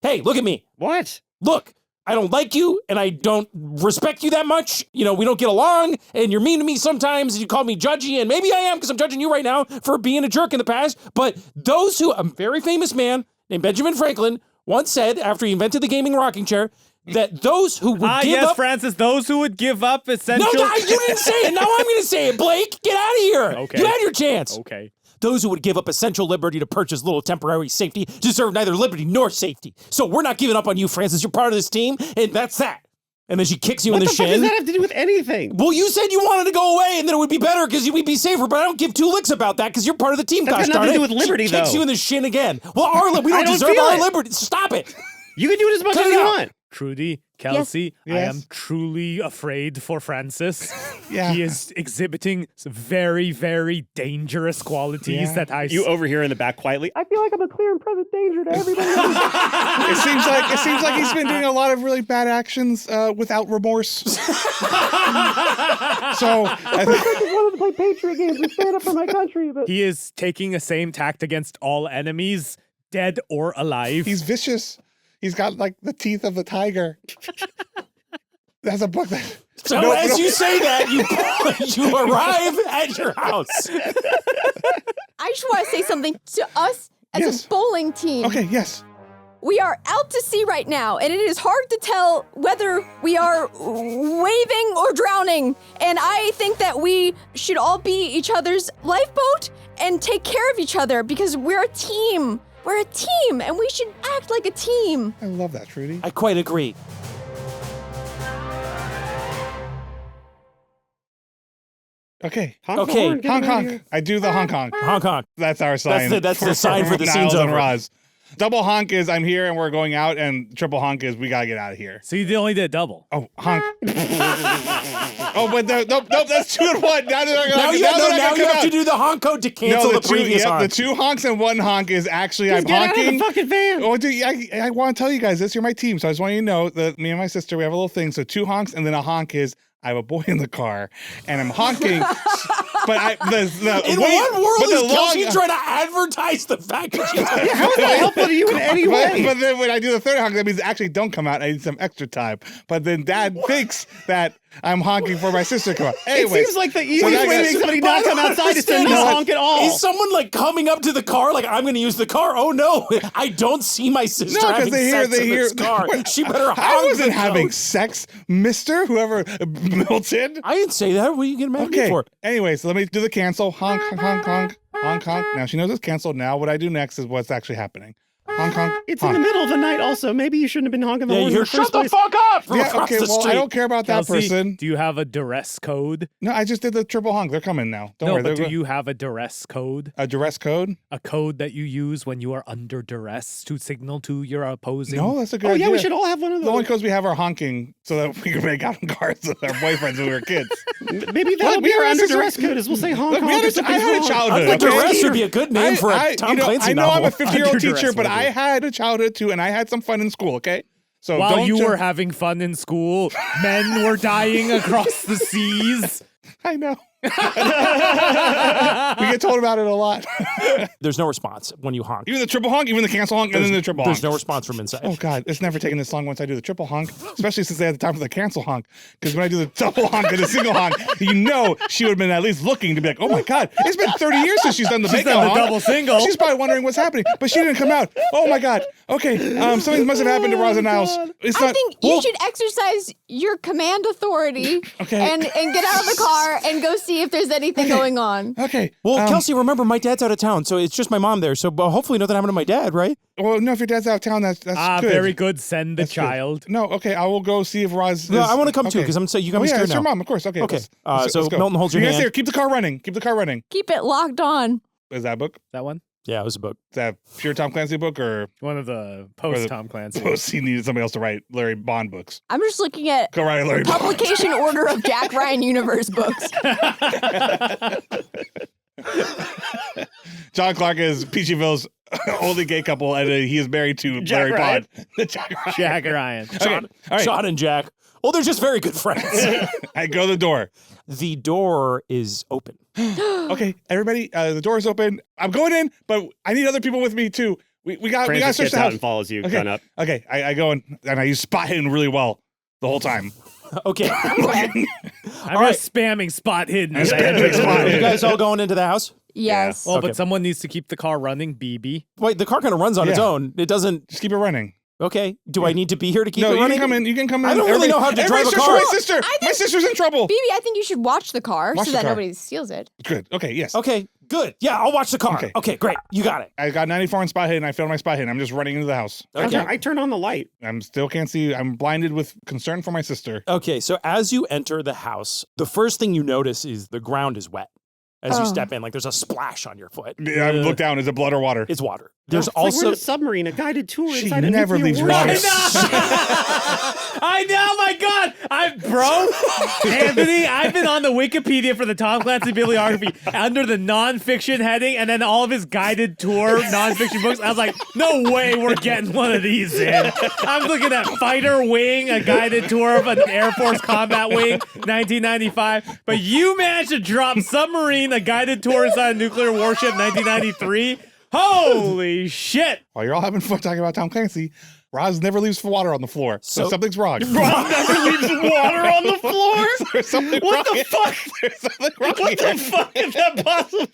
hey, look at me. What? Look, I don't like you and I don't respect you that much. You know, we don't get along and you're mean to me sometimes and you call me judgy, and maybe I am because I'm judging you right now for being a jerk in the past. But a very famous man named Benjamin Franklin once said, after he invented the gaming rocking chair, that those who would give yes, up... Francis, those who would give up essential... No, you didn't say it. Now I'm going to say it, Blake. Get out of here. Okay. You had your chance. Okay. Those who would give up essential liberty to purchase little temporary safety deserve neither liberty nor safety. So we're not giving up on you, Francis. You're part of this team, and that's that. And then she kicks you in the What the fuck shin. does that have to do with anything? Well, you said you wanted to go away, and then it would be better because we'd be safer. But I don't give two licks about that because you're part of the team. That's Gosh got darn nothing it! to do with liberty, she kicks though. you in the shin again. Well, we don't don't deserve feel our it. liberty. Stop it. You can do it as much Cut as it you out. want. Trudy, Kelsey, I Yes. am truly afraid for Francis. Yeah. He is exhibiting some very, very dangerous qualities Yeah. that I... You over here in the back quietly. I feel like I'm a clear and present danger to everybody else. It seems like he's been doing a lot of really bad actions without remorse. So I just wanted to play Patriot games and stand up for my country, but He is taking the same tact against all enemies, dead or alive. he's vicious. He's got like the teeth of the tiger. That's a book that. So you say that, you arrive at your house. I just want to say something to us as Yes. a bowling team. Okay, yes. We are out to sea right now, and it is hard to tell whether we are waving or drowning. And I think that we should all be each other's lifeboat and take care of each other because we're a team. We're a team, and we should act like a team. I love that, Trudy. I quite agree. Okay. honk the horn, get Hong me out of Kong. here. I do the Hong Kong. Hong Kong. That's our sign. That's the sign for the Niles scene's and over. Roz. Double honk is I'm here and we're going out, and triple honk is we gotta get out of here. So you only did double. Oh, honk. Oh, but nope, that's 2 and 1. Now You have to do the honk code to cancel the previous honk. The 2 honks and 1 honk is actually I'm Get out of honking. the fucking van. Oh, dude, I want to tell you guys this. You're my team, so I just want you to know that me and my sister, we have a little thing. So 2 honks and then a honk is I have a boy in the car and I'm honking. But In what world is Kelsey trying to advertise the fact that she's... How is that helpful to you in any way? But then when I do the 3rd honk, that means actually don't come out. I need some extra time. But then Dad thinks that I'm honking for my sister to come out. It Anyways, seems like the easiest that way to gets- make somebody not come outside is to not honk at all. Is someone like coming up to the car like I'm going to use the car? Oh no, I don't see my sister No, 'cause having they hear- sex in this car. She better honk. I wasn't the having goat. sex, mister, whoever Milton. I didn't say that. What are you getting mad at me Okay. for? Anyway, so let me do the cancel. Honk, honk, honk, honk, honk, honk. Now she knows it's canceled. Now what I do next is what's actually happening. Honk, honk, It's honk. in the middle of the night also. Maybe you shouldn't have been honking the Yeah, horn you in hear, the first shut the place. fuck up from Yeah, across okay, the well, street. I don't care about that Kelsey, person. do you have a duress code? No, I just did the triple honk. They're coming now. Don't No, worry. but They're do you have a duress code? a duress code? A code that you use when you are under duress to signal to your opposing? No, that's a good Oh, idea. yeah, we should all have one of The only those. codes we have are honking so that we can make out in cars with our boyfriends when we were kids. Maybe that'll Look, be we our had a under sister- duress code is we'll say honk, Look, we honk had if a- I something's had a wrong. childhood. I think Okay. duress would be a good name for a Tom Clancy I know novel. I'm a 50-year-old Under teacher, duress but movie. I had a childhood too, and I had some fun in school, okay? So While don't you jump- were having fun in school, men were dying across the seas. I know. We get told about it a lot. There's no response when you honk. Even the triple honk, even the cancel honk, and then the triple honk. There's no response from inside. Oh God, it's never taken this long once I do the triple honk, especially since they had the time for the cancel honk. Because when I do the double honk and the single honk, you know she would have been at least looking to be like, oh my God, it's been 30 years since she's done the She's makeout done the honk. double single. She's probably wondering what's happening, but she didn't come out. Oh my God. Okay, something must have happened to Roz and Niles. It's I not. think you should exercise your command authority Okay. and get out of the car and go see if there's anything going on. Okay. Well, Kelsey, remember, my dad's out of town, so it's just my mom there. So hopefully nothing happened to my dad, right? Well, no, if your dad's out of town, that's good. Very good. Send the That's good. child. No, okay, I will go see if Roz. No, is- I want to come too okay. because I'm so you got me Oh, yeah, scared it's now. your mom, of course. Okay. Okay. Let's So go. Milton holds your You guys hand. there? Keep the car running. Keep the car running. Keep it locked on. Is that a book? That one? Yeah, it was a book. Is that a pure Tom Clancy book or One of the post Tom Clancy. suppose he needed somebody else to write Larry Bond books? I'm just looking at Go write Larry Bond. publication order of Jack Ryan Universe books. John Clark is Peachyville's only gay couple, and he is married to Jack Larry Ryan. Bond. Jack Ryan. Jack Ryan. Okay. All right. Sean and Jack. Well, they're just very good friends. I go to the door. The door is open. Okay, everybody, the door is open. I'm going in, but I need other people with me too. We got to Francis search gets the out house. and follows you, Okay. gun up. Okay, I go in and I use spot hidden really well the whole time. Okay. I'm right. just spamming spot hidden. I'm spamming spot Are you hidden. guys all going into the house? Yes. Well, Okay. but someone needs to keep the car running, BB. Wait, the car kind of runs on its Yeah. own. It doesn't. Just keep it running. Okay. Do I need to be here to keep No, it you running? can come in. You can come in. I don't really know how to drive a Everybody search car. for my sister. My sister's in trouble. Phoebe, I think you should watch the car Watch so the that car. nobody steals it. Good. Okay. Yes. Okay, good. Yeah, I'll watch the car. Okay. Okay, great. You got it. I got 94 on spot hidden. I failed my spot hidden. I'm just running into the house. Okay. I turn on the light. I'm still can't see. I'm blinded with concern for my sister. Okay, so as you enter the house, the first thing you notice is the ground is wet. As you Oh. step in, like there's a splash on your foot. I look down. Is it blood or water? It's water. There's It's like we're also in a submarine, a guided tour She inside a never nuclear leaves warship. water. I know, my God. Bro, Anthony, I've been on the Wikipedia for the Tom Clancy bibliography under the nonfiction heading and then all of his guided tour nonfiction books. I was like, no way we're getting one of these in. I'm looking at Fighter Wing, a guided tour of an Air Force Combat Wing, 1995. But you managed to drop Submarine, a guided tour inside a nuclear warship, 1993. Holy shit. While you're all having fun talking about Tom Clancy, Roz never leaves water on the floor. So So- something's wrong. Rob never leaves water on the floor. There's something What wrong the here. fuck? There's something wrong What here. the fuck is that possible?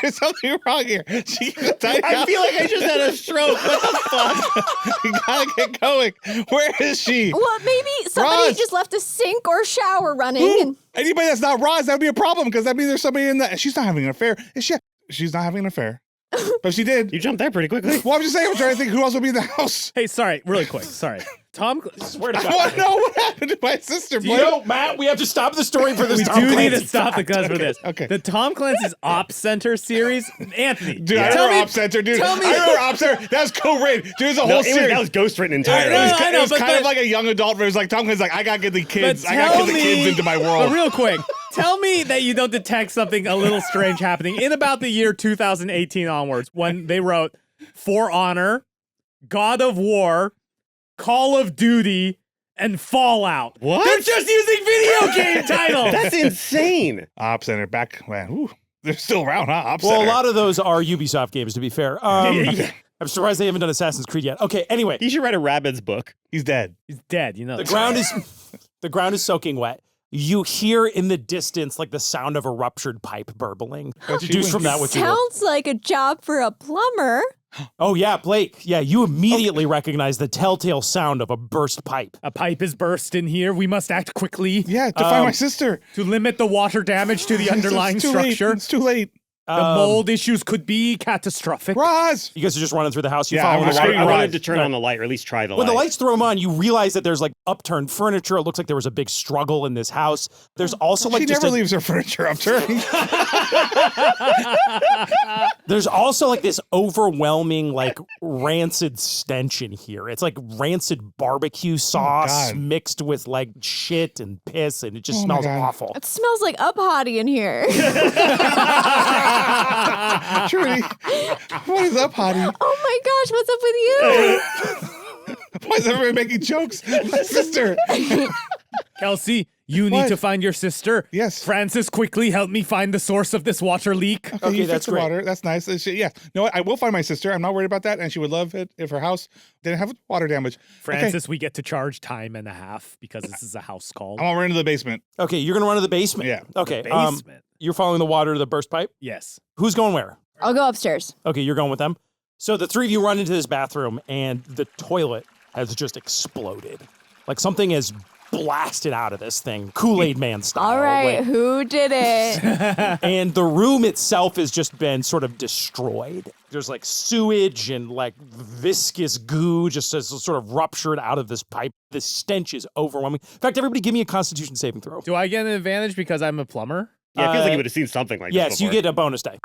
There's something wrong here. She keeps a tiny I house. feel like I just had a stroke. What the fuck? You gotta get going. Where is she? Well, maybe somebody Roz! just left a sink or shower running. Who? And Anybody that's not Roz, that would be a problem because that means there's somebody in that. She's not having an affair. Is she? She's not having an affair. But if she did. You jumped there pretty quickly. Well, I'm just saying, I'm trying to think who else would be in the house. Hey, sorry, really quick. Sorry. Tom, swear to I want to know what happened to my sister. You know, Matt, we have to stop the story for this. we Tom do need to Clancy stop the fact. cuz for this. Okay. The Tom Clancy's Op Center series. Anthony, Dude, I tell remember me, Op Center, dude. tell me- I remember Op Center. That was co-written. Dude, there's a No, whole it was, series. that was ghostwritten It entirely. I was, know, it was kind but- of like a young adult where it was like Tom Clancy's like, I gotta get the kids. But I gotta tell get the kids me- into my world. But real quick, tell me that you don't detect something a little strange happening in about the year 2018 onwards when they wrote For Honor, God of War, Call of Duty, and Fallout. What? They're just using video game titles. That's insane. Op Center back, man. Ooh, they're still around, huh? Op Well, a Center. lot of those are Ubisoft games, to be fair. I'm surprised they haven't done Assassin's Creed yet. Okay, anyway, You should write a Rabbids book. He's dead. He's dead, you know. the ground is soaking wet. you hear in the distance like the sound of a ruptured pipe burbling. Deduce from that what you will. Sounds like a job for a plumber. Oh, yeah, Blake. Yeah, you immediately recognize the telltale sound of a burst pipe. A pipe is burst in here. We must act quickly Yeah, to find my sister. to limit the water damage to the underlying It's too late. structure. It's too late. The mold issues could be catastrophic. Roz! You guys are just running through the house. You Yeah, follow I'm the screaming, water. I Right. wanted to turn on the light, or at least try the When light. the lights throw them on, you realize that there's like upturned furniture. It looks like there was a big struggle in this house. There's also like She just never leaves her furniture upturned. there's also like this overwhelming like rancid stench in here. It's like rancid barbecue sauce God. mixed with like shit and piss, and it just Oh my smells God. awful. It smells like up hottie in here. Trudy, what is up, hottie? Oh my gosh, what's up with you? Why is everybody making jokes? My sister. Kelsey, you What? need to find your sister. Yes. Francis, quickly help me find the source of this water leak. Okay, you that's fix the great. water. That's nice. Yeah. No, I will find my sister. I'm not worried about that. And she would love it if her house didn't have water damage. Francis, we get to charge time and a half because this is a house call. I'm gonna run into the basement. Okay, you're gonna run to the basement. Yeah. Okay. Basement. You're following the water to the burst pipe. Yes. Who's going where? I'll go upstairs. Okay, you're going with them. So the three of you run into this bathroom, and the toilet has just exploded. Like something has blasted out of this thing, Kool-Aid Man style. All right, Like- who did it? and the room itself has just been sort of destroyed. There's like sewage and like viscous goo just as sort of ruptured out of this pipe. The stench is overwhelming. In fact, everybody give me a Constitution saving throw. Do I get an advantage because I'm a plumber? Yeah, it feels like Uh, you would have seen something like Yes, this you before. get a bonus die.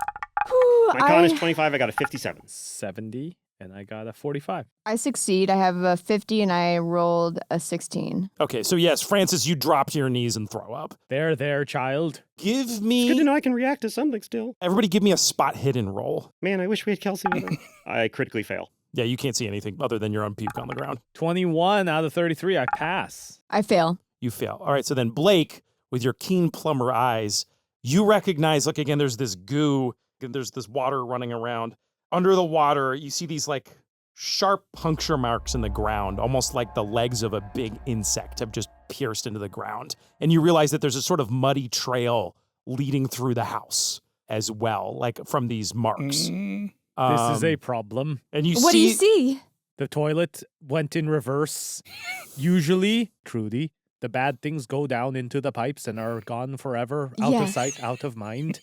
Whew, My con is 25, I got a 57. 70, and I got a 45. I succeed. I have a 50 and I rolled a 16. Okay, so yes, Francis, you drop to your knees and throw up. There, child. Give It's good to me, know I can react to something still. everybody give me a spot hidden roll. Man, I wish we had Kelsey with her. I critically fail. Yeah, you can't see anything other than your own puke on the ground. 21 out of 33, I pass. I fail. You fail. All right, so then Blake, with your keen plumber eyes, you recognize, like, again, there's this goo, and there's this water running around. Under the water, you see these, like, sharp puncture marks in the ground, almost like the legs of a big insect have just pierced into the ground. And you realize that there's a sort of muddy trail leading through the house as well, like from these marks. This is a problem. And you What do you see? The toilet went in reverse. Usually, Trudy, the bad things go down into the pipes and are gone forever, out of Yes. sight, out of mind.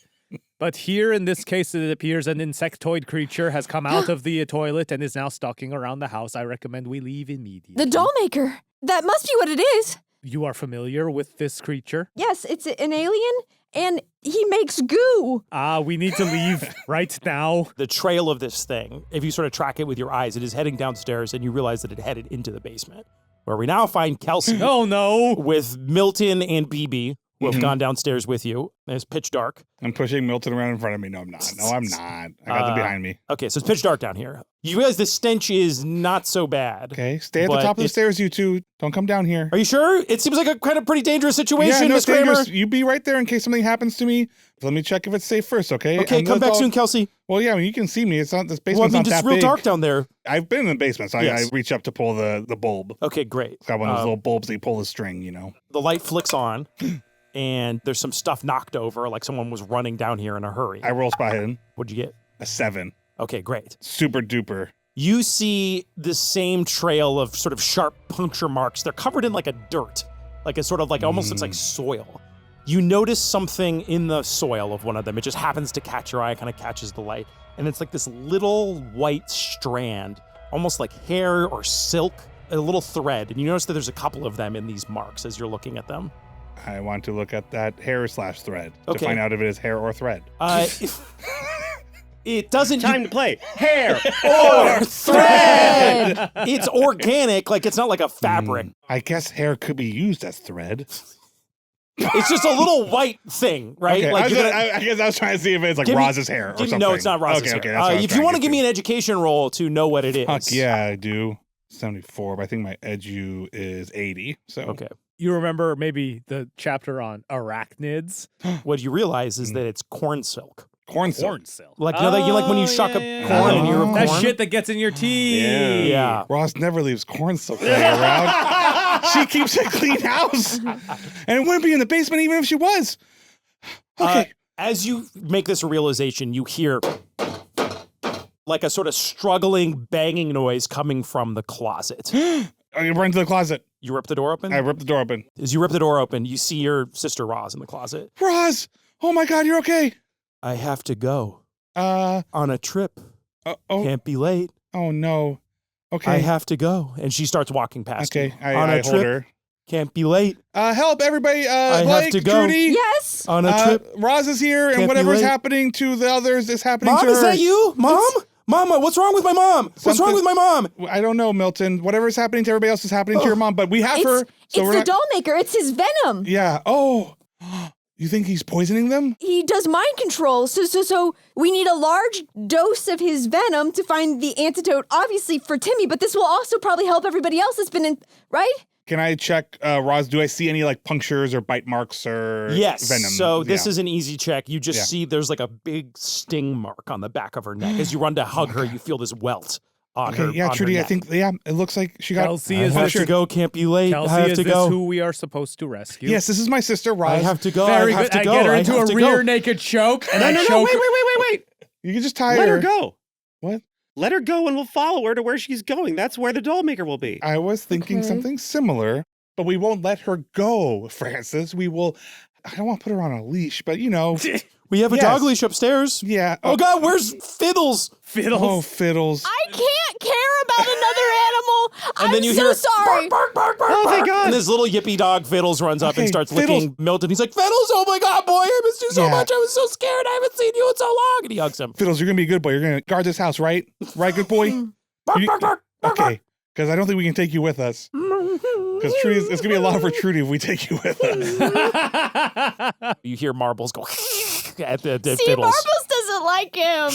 But here, in this case, it appears an insectoid creature has come out of the toilet and is now stalking around the house. I recommend we leave immediately. The Dollmaker. That must be what it is. You are familiar with this creature? Yes, it's an alien and he makes goo. We need to leave right now. the trail of this thing, if you sort of track it with your eyes, it is heading downstairs and you realize that it headed into the basement, where we now find Kelsey Oh no! with Milton and BB, who have gone downstairs with you. And it's pitch dark. I'm pushing Milton around in front of me. No, I'm not. No, I'm not. I got them behind me. Okay, so it's pitch dark down here. You realize the stench is not so bad. Okay, stay at the But top of the it's- stairs, you two. Don't come down here. Are you sure? It seems like a kind of pretty dangerous situation, yeah, no, Miss it's dangerous. Kramer. You be right there in case something happens to me. Let me check if it's safe first, okay? Okay, And come let's back all- soon, Kelsey. Well, yeah, I mean, you can see me. It's not this Well, I basement's mean, not it's that real big. dark down there. I've been in the basement, so Yes. I reach up to pull the bulb. Okay, great. It's got one of those little bulbs that you pull the string, you know. The light flicks on, and there's some stuff knocked over, like someone was running down here in a hurry. I roll spot hidden. What'd you get? A 7. Okay, great. Super duper. You see the same trail of sort of sharp puncture marks. They're covered in like a dirt, like a sort of like almost looks like soil. You notice something in the soil of one of them. It just happens to catch your eye, kind of catches the light. And it's like this little white strand, almost like hair or silk, a little thread. And you notice that there's a couple of them in these marks as you're looking at them. I want to look at that hair/thread Okay. to find out if it is hair or thread. It doesn't. Time to play. Hair or thread. It's organic, like it's not like a fabric. I guess hair could be used as thread. It's just a little white thing, right? Okay, Like you're gonna- I guess I was trying to see if it's like Give me- Roz's hair or something. No, it's not Roz's okay, hair. Okay, that's what I was if you trying want to get give me an education roll to know what it is. Fuck yeah, I do. 74, but I think my edu is 80. So Okay. You remember maybe the chapter on arachnids? What you realize is that it's corn silk. corn silk. Corn silk. Like, you know that you like when you shuck up corn and you're That corn? shit that gets in your teeth. Yeah. Ross never leaves corn silk laying around. She keeps a clean house. And it wouldn't be in the basement even if she was. Okay. As you make this realization, you hear like a sort of struggling, banging noise coming from the closet. I run to the closet. You rip the door open? I rip the door open. As you rip the door open, you see your sister Roz in the closet. Roz! Oh my God, you're okay. I have to go. On a trip. Oh. Can't be late. Oh no. Okay. I have to go. And she starts walking past you. Okay, On a I hold trip. her. Can't be late. Help everybody. I Blake, have to go. Trudy. Yes. On a trip. Roz is here, Can't and be whatever's late. happening to the others is happening Mom, to her. is that you? Mom? Mama, what's wrong with my mom? What's wrong with my mom? I don't know, Milton. Whatever's happening to everybody else is happening to your mom, but we have her. So It's the Dollmaker. It's his venom. Yeah. Oh. You think he's poisoning them? He does mind control, so we need a large dose of his venom to find the antidote, obviously for Timmy, but this will also probably help everybody else that's been in, right? Can I check, Roz, do I see any like punctures or bite marks or Yes. venom? So this Yeah. is an easy check. You just see there's like a big sting mark on the back of her neck. As you run to hug her, you feel this welt on her. Okay, yeah, on Trudy, her I neck. think, it looks like she got Kelsey, I is have this to go. Can't be late. Kelsey, I have is to this go. who we are supposed to rescue? Yes, this is my sister, Roz. I have to go. Very I have good. to I go. get her I into have a to rear go. naked choke, and No, I no, choke her. wait. You can just tie Let her. her go. What? Let her go and we'll follow her to where she's going. That's where the Dollmaker will be. I was thinking Okay. something similar, but we won't let her go, Francis. We will, I don't want to put her on a leash, but you know. We have a Yes. dog leash upstairs. Yeah. Oh God, where's Fiddles? Fiddles. Oh, fiddles. I can't care about another animal. And I'm then you so hear sorry. bark, bark, bark, bark, Oh, thank bark. God. And this little yippy dog Fiddles runs up and Okay, starts Fiddles. licking Milton. He's like, Fiddles, oh my God, boy, I missed you so Yeah. much. I was so scared. I haven't seen you in so long. And he hugs him. Fiddles, you're going to be a good boy. You're going to guard this house, right? Right, good boy? Bark, You- bark, bark, bark, bark. Okay. Because I don't think we can take you with us. Because Trudy's, it's going to be a lot for Trudy if we take you with us. You hear marbles go at the See, Fiddles. Marbles doesn't like him.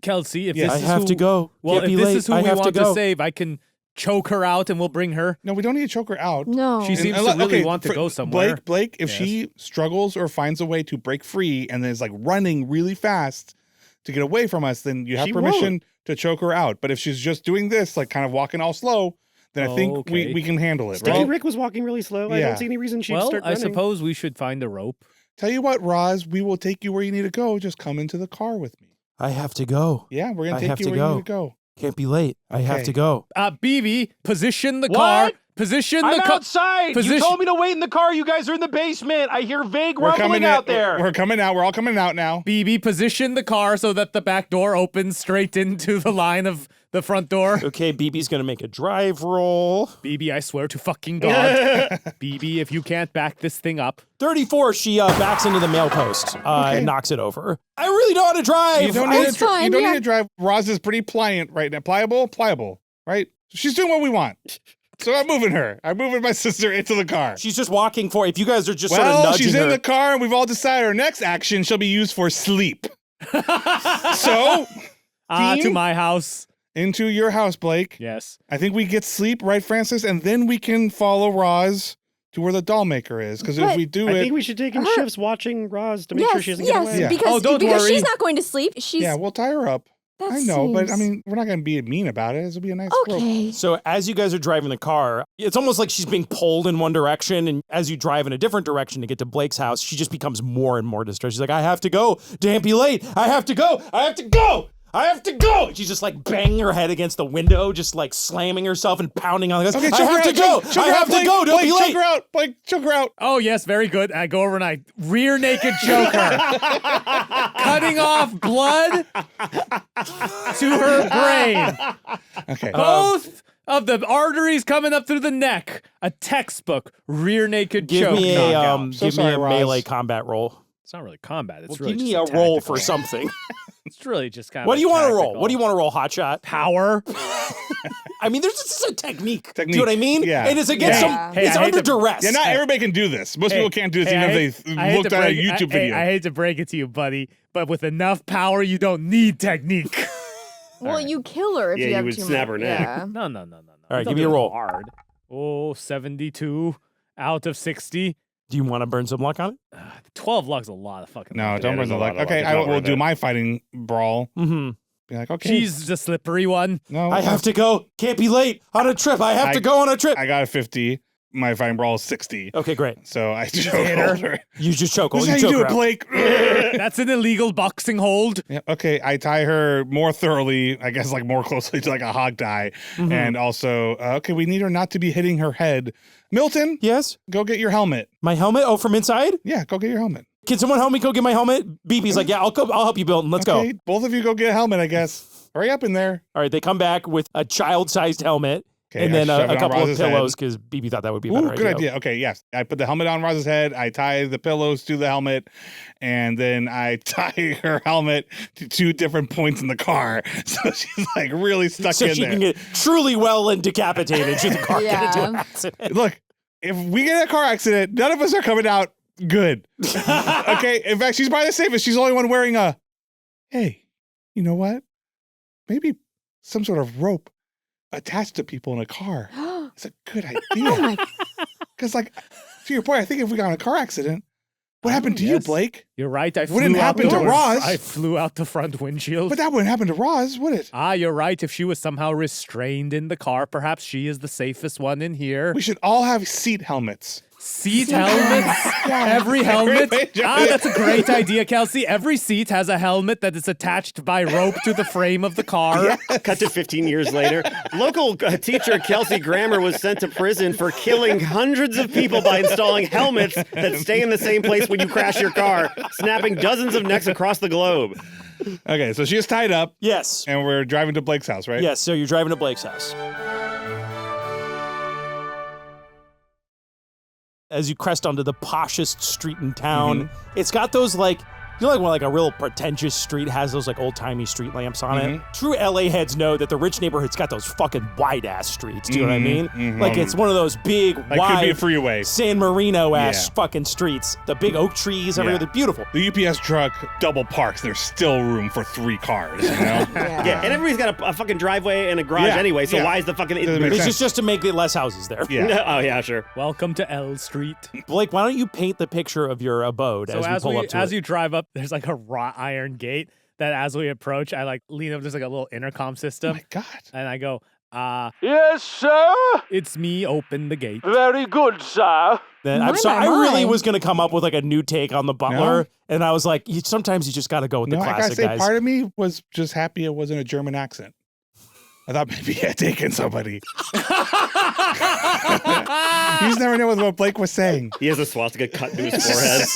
Kelsey, if Yes. this I is have who, to go. Well, Can't if be this late. is who I we have want to to go. save, I can choke her out and we'll bring her. No, we don't need to choke her out. No. She seems And to really okay, want to for- go somewhere. Blake, if Yes. she struggles or finds a way to break free and is like running really fast to get away from us, then you have She permission to choke her out. But if she's just doing this, like kind of walking all slow, then I think Okay. we can handle it, Sticky right? Rick was walking really slow. I Yeah. don't see any reason she'd Well, start I running. suppose we should find a rope. Tell you what, Roz, we will take you where you need to go. Just come into the car with me. I have to go. Yeah, we're I gonna take have you to where you go. need to go. Can't be late. I have Okay. to go. BB, position the What? car. Position the I'm car. outside. position- You told me to wait in the car. You guys are in the basement. I hear vague We're rumbling coming out there. We're coming out. We're all coming out now. BB, position the car so that the back door opens straight into the line of the front door. Okay, BB's gonna make a drive roll. BB, I swear to fucking God. BB, if you can't back this thing up. 34, she backs into the mail post and knocks it over. I really know how to drive. You don't need It's to. You fine, don't yeah. need to drive. Roz is pretty pliant right now. Pliable, right? She's doing what we want. So I'm moving her. I'm moving my sister into the car. She's just walking for. If you guys are just sort of Well, nudging she's her, in the car, and we've all decided our next action shall be used for sleep. So, To Team? my house. into your house, Blake. Yes. I think we get sleep, right, Francis? And then we can follow Roz to where the Dollmaker is. Because if But we do I it, think we should take in Uh-huh. shifts watching Roz to make yes, sure she doesn't yes, get away. Yeah. because, Oh, don't because worry. she's not going to sleep. She's yeah, we'll tie her up. that I know, but I seems- mean, we're not going to be mean about it. This will be a nice rope. okay. So as you guys are driving the car, it's almost like she's being pulled in one direction, and as you drive in a different direction to get to Blake's house, she just becomes more and more distressed. She's like, I have to go. Can't be late. I have to go. I have to go. I have to go. She's just like banging her head against the window, just like slamming herself and pounding on the gas. Okay, I choke her have to out. go. Choke I her out, have to Blake. go. Don't Blake, be choke late. her out. Blake, choke her out. Oh, yes, very good. I go over and I rear naked choke her, cutting off blood to her brain. Okay. Both of the arteries coming up through the neck. A textbook rear naked Give choke me a knockout. So give me sorry, a Roz. melee combat roll. It's not really combat. It's Well, really give me just a roll tactical. for something. It's really just kind of. What do you want to roll? tactical. What do you want to roll, Hotshot? Power. I mean, there's just a technique. Do Technique. you know what I mean? Yeah. It is against Yeah. some. Hey, it's I hate under to- duress. Yeah, not everybody can do this. Most people can't do this, even if they hate looked to at a break- YouTube video. I hate to break it to you, buddy, but with enough power, you don't need technique. Well, you kill her if Yeah, you you have would too snap much. her neck. Yeah. No. All right, Don't give me a do it roll. Hard. Oh, 72 out of 60. Do you want to burn some luck on it? 12 luck's a lot of fucking No, luck. don't Yeah, burn there's the a lot luck. of luck. Okay, It's I not will worth do it. my fighting brawl Mm-hmm. Be like, okay. She's the slippery one. No, I have to go. Can't be late on a trip. I have to go on a trip. I got a 50. My fighting brawl is 60. Okay, great. So I just hit her. her. You just choke. This is You how you choke do her it, out. Blake. That's an illegal boxing hold. Yeah, okay, I tie her more thoroughly, I guess, like more closely to like a hog tie. And also, okay, we need her not to be hitting her head. Milton, Yes? go get your helmet. My helmet? Oh, from inside? Yeah, go get your helmet. Can someone help me go get my helmet? BB's like, yeah, I'll help you, Milton. Let's go. Okay, both of you go get a helmet, I guess. Hurry up in there. All right, they come back with a child-sized helmet Okay, and then I shove a it on couple of Roz's head. pillows because BB thought that would be a Ooh, better good idea. Okay, yes. I put the helmet on Roz's head. I tie the pillows to the helmet, and then I tie her helmet to 2 different points in the car. So she's like really stuck So in she there. can get truly well and decapitated should the car get into an Yeah. accident. Look, if we get in a car accident, none of us are coming out good. Okay? In fact, she's probably the safest. She's the only one wearing a, hey, you know what? Maybe some sort of rope attached to people in a car. It's a good idea. Because, like, to your point, I think if we got in a car accident, what happened to you, yes. Blake? You're right. I Wouldn't flew out happen to the- Roz. I flew out the front windshield. But that wouldn't happen to Roz, would it? You're right. If she was somehow restrained in the car, perhaps she is the safest one in here. We should all have seat helmets. Seat helmets? Every helmet? That's a great idea, Kelsey. Every seat has a helmet that is attached by rope to the frame of the car. Cut to 15 years later. Local teacher Kelsey Grammer was sent to prison for killing hundreds of people by installing helmets that stay in the same place when you crash your car, snapping dozens of necks across the globe. Okay, so she is tied up, Yes. and we're driving to Blake's house, right? Yes, so you're driving to Blake's house. As you crest onto the poshest street in town, it's got those like, you know, like when like a real pretentious street has those like old timey street lamps on it. True LA heads know that the rich neighborhood's got those fucking wide ass streets. Do you know what I mean? Like it's one of those big, Like wide, could be a freeway. San Marino ass Yeah. fucking streets. The big oak trees everywhere. They're beautiful. The UPS truck double parks. There's still room for 3 cars, you know? Yeah, and everybody's got a fucking driveway and a garage Yeah, anyway, so yeah. why is the fucking... Doesn't make It's sense. just to make it less houses there. Yeah. Oh, yeah, sure. Welcome to L Street. Blake, why don't you paint the picture of your abode So as we pull up to as it? you drive up, there's like a wrought iron gate that as we approach, I like lean up. There's like a little intercom Oh system, my God. and I go, Yes, sir. "It's me. Open the gate." Very good, sir. Then, I'm My, sorry. my, I really my. was going to come up with like a new take on the butler, and I was like, sometimes you just got to go with the No, I gotta classic say, guys. part of me was just happy it wasn't a German accent. I thought maybe he had taken somebody. You just never know what Blake was saying. He has a swastika cut to his forehead.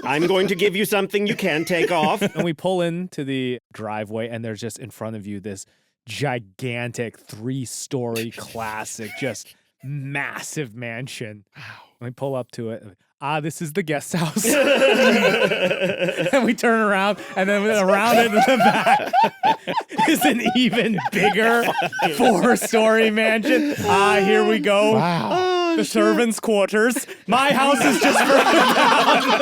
I'm going to give you something you can take off. And we pull into the driveway, and there's just in front of you this gigantic 3-story classic, just massive mansion. Wow. And we pull up to it. This is the guest house. And we turn around, and then around it in the back is an even bigger 4-story mansion. Here we go. Wow. The servants' quarters. My house is just further down.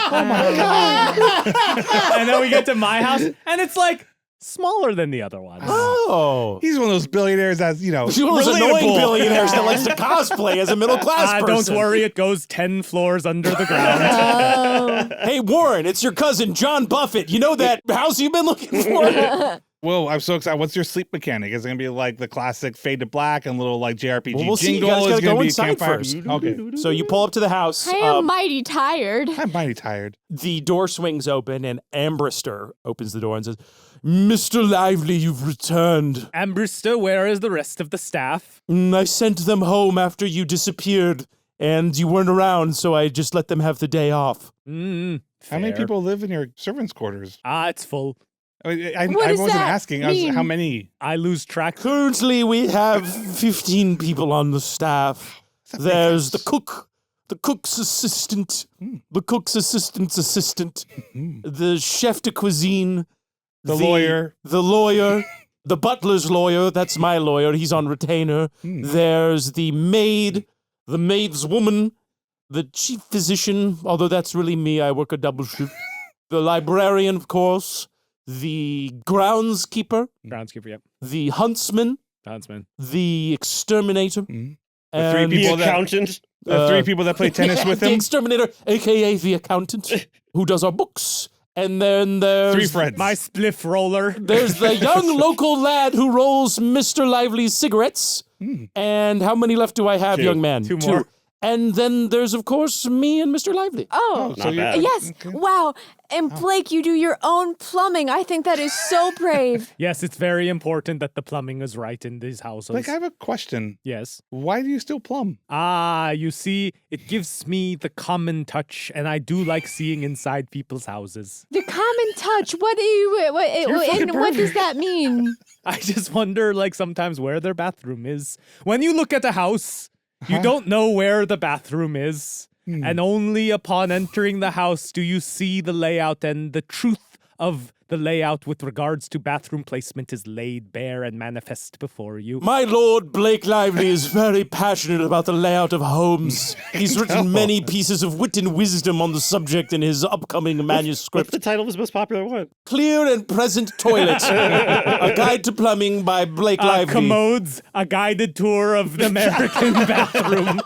Oh my God. And then we get to my house, and it's like smaller than the other ones. Oh. He's one of those billionaires that's, you know, He's one of those annoying relatable. billionaires that likes to cosplay as a middle class person. Don't worry, it goes 10 floors under the ground. Hey, Warren, it's your cousin, John Buffett. You know that house you've been looking for? Whoa, I'm so excited. What's your sleep mechanic? Is it going to be like the classic fade to black and little like JRPG Well, we'll see. You jingle? guys Is gotta it gonna go be inside campfire? first. Okay. So you pull up to the house. I am mighty tired. I'm mighty tired. The door swings open, and Ambrister opens the door and says, Mr. Lively, you've returned. Ambrister, where is the rest of the staff? I sent them home after you disappeared, and you weren't around, so I just let them have the day off. How many Fair. people live in your servants' quarters? It's full. I What does wasn't that asking. I was, mean? how many? I lose track. Currently, we have 15 people on the staff. There's the cook, the cook's assistant, the cook's assistant's assistant, the chef de cuisine, The lawyer. the lawyer, the butler's lawyer. That's my lawyer. He's on retainer. There's the maid, the maid's woman, the chief physician, although that's really me. I work a double shift. The librarian, of course. The groundskeeper, Groundskeeper, yep. the huntsman, Huntsman. the exterminator, The and three The people that accountant. the 3 people that play tennis with the him. exterminator, aka the accountant, who does our books, And then there's 3 friends. My spliff roller. There's the young local lad who rolls Mr. Lively's cigarettes. And how many left do I have, 2. young man? 2 more. And then there's, of course, me and Mr. Lively. Oh, Not bad. yes. Wow. And Blake, you do your own plumbing. I think that is so brave. Yes, it's very important that the plumbing is right in these houses. Like, I have a question. Yes. Why do you still plumb? You see, it gives me the common touch, and I do like seeing inside people's houses. The common touch. What does that mean? I just wonder, like, sometimes where their bathroom is. When you look at a house, you don't know where the bathroom is. And only upon entering the house do you see the layout, and the truth of the layout with regards to bathroom placement is laid bare and manifest before you. My lord Blake Lively is very passionate about the layout of homes. He's written many pieces of wit and wisdom on the subject in his upcoming What's manuscript. the title of his most popular one? Clear and Present Toilet. A Guide to Plumbing by Blake Lively. Commodes, a guided tour of the American bathroom.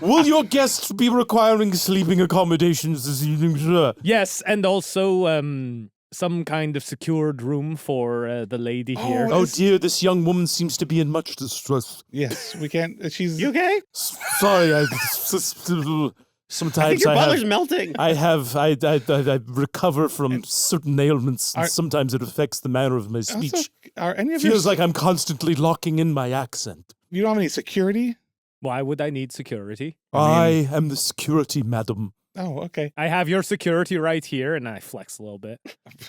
Will your guests be requiring sleeping accommodations this evening, sir? Yes, and also some kind of secured room for the lady here. Oh dear, this young woman seems to be in much distress. Yes, we can't. She's. You okay? Sorry, sometimes I think your butler's melting. I recover from certain ailments, and sometimes it affects the manner of my speech. Also, are any of Feels your, like I'm constantly locking in my accent. you don't have any security? Why would I need security? I am the security, madam. Oh, okay. I have your security right here, and I flex a little bit.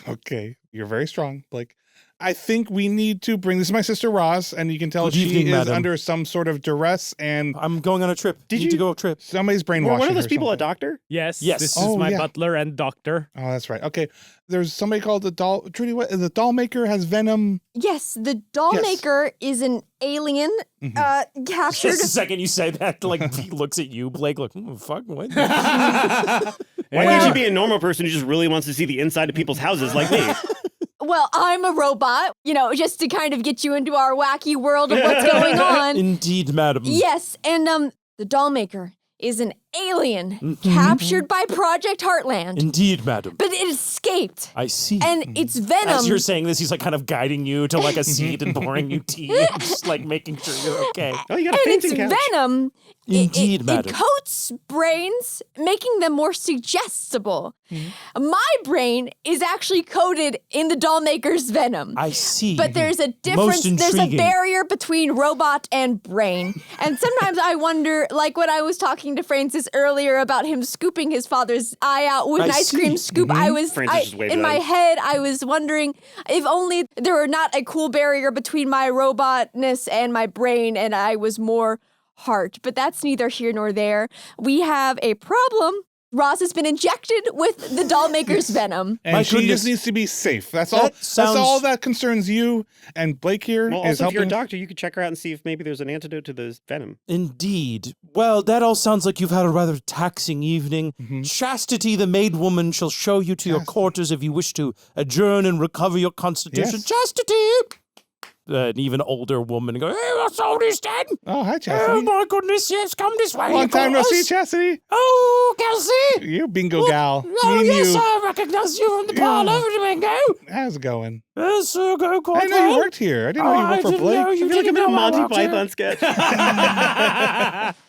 Okay. You're very strong, Blake. I think we need to bring this is my sister Roz, and you can tell Good she evening, is madam. under some sort of duress, and I'm going on a trip. Did Need to you- go on a trip. somebody's brainwashing Were one of those her people a something. doctor? Yes, Yes. this is Oh, my yeah. butler and doctor. Oh, that's right. Okay. There's somebody called the Trudy, what? The Dollmaker has venom. Yes, the Dollmaker is an alien captured. Just the second you say that, like, he looks at you, Blake, like, fuck, what? Why Yeah. can't you be a normal person who just really wants to see the inside of people's houses like me? Well, I'm a robot, just to kind of get you into our wacky world of what's going on. Indeed, madam. Yes, and the Dollmaker is an alien captured by Project Heartland, Indeed, madam. but it escaped. I see. And its venom. As you're saying this, he's like kind of guiding you to like a seat and pouring you tea and just like making sure you're okay. Oh, you got a and its fainting couch. venom Indeed, it madam. coats brains, making them more suggestible. My brain is actually coated in the Dollmaker's venom. I see. But there's a difference. Most There's a intriguing. barrier between robot and brain. And sometimes I wonder, like when I was talking to Francis earlier about him scooping his father's eye out with I an ice see. cream scoop, Francis just waved in at my him. head, I was wondering if only there were not a cool barrier between my robotness and my brain, and I was more heart. But that's neither here nor there. We have a problem. Roz has been injected with the Dollmaker's venom. And My she goodness. just needs to be safe. That's That all. sounds- That's all that concerns you. And Blake here Well, is also, if you're a helping. doctor, you could check her out and see if maybe there's an antidote to the venom. Indeed. Well, that all sounds like you've had a rather taxing evening. Mm-hmm. Chastity, the maid woman, shall show you to your quarters if you wish to adjourn and recover your constitution. Yes. Chastity! An even older woman goes, hey, what's all this then? Oh, hi, Oh, Chastity. my goodness, yes, come this way. Long time no girls. see, Chastity. Oh, Kelsey. You bingo gal. Oh, Me and yes, you. I recognize you from the parlor, Domingo. How's it going? Yes, go I quite didn't know well. you worked here. I didn't know you I worked for didn't Blake. know you I feel like I'm didn't in a know I Monty worked here. Python sketch.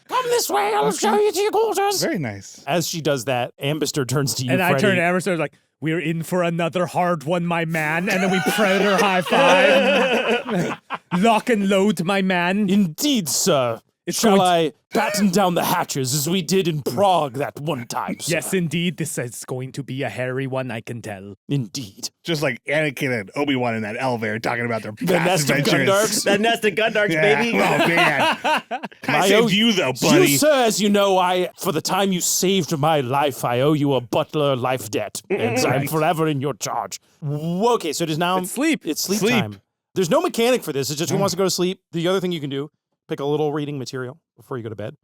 Come this way, I'll show you to your quarters. Very nice. As she does that, Ambister turns to you, And I Freddie. turn to Emerson like, we're in for another hard one, my man. And then we predator high five. Lock and load, my man. Indeed, sir. It's Shall going I batten down the hatches as we did in Prague that one time, sir? Yes, indeed. This is going to be a hairy one, I can tell. Indeed. Just like Anakin and Obi-Wan in that elevator talking about their The past nest of adventures. Gundarks. That nest of Gundarks, Yeah. baby. Oh, man. I I saved owe- you, though, buddy. You, sir, as you know, for the time you saved my life, I owe you a butler life debt. And I'm Right. forever in your charge. Okay, so it is now... It's sleep. It's sleep, Sleep. time. There's no mechanic for this. It's just who wants to go to sleep. The other thing you can do, pick a little reading material before you go to bed.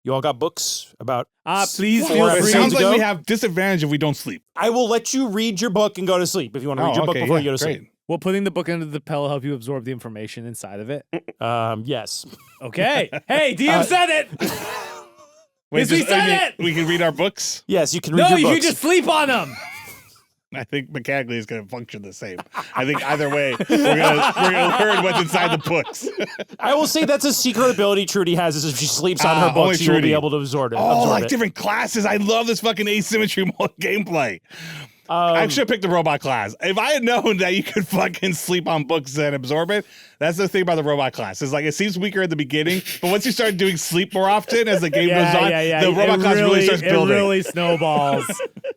You all got books about... Please Four feel It free. episodes sounds like ago? we have disadvantage if we don't sleep. I will let you read your book and go to sleep if you want to read your book before you go to great. sleep. Will putting the book under the pillow help you absorb the information inside of it? Yes. Okay. Hey, DM said it. Wait, Yes, we said I mean, it! We can read our books? Yes, you can read No, your you books. can just sleep on them. I think mechanically it's going to function the same. I think either way, we're gonna learn what's inside the books. I will say that's a secret ability Trudy has, is if she sleeps on her book, she will be able to absorb it. Different classes. I love this fucking asymmetry gameplay. I should have picked the robot class. If I had known that you could fucking sleep on books and absorb it, that's the thing about the robot class. It's like it seems weaker at the beginning, but once you start doing sleep more often as the game goes on, the robot class really starts building. It really snowballs.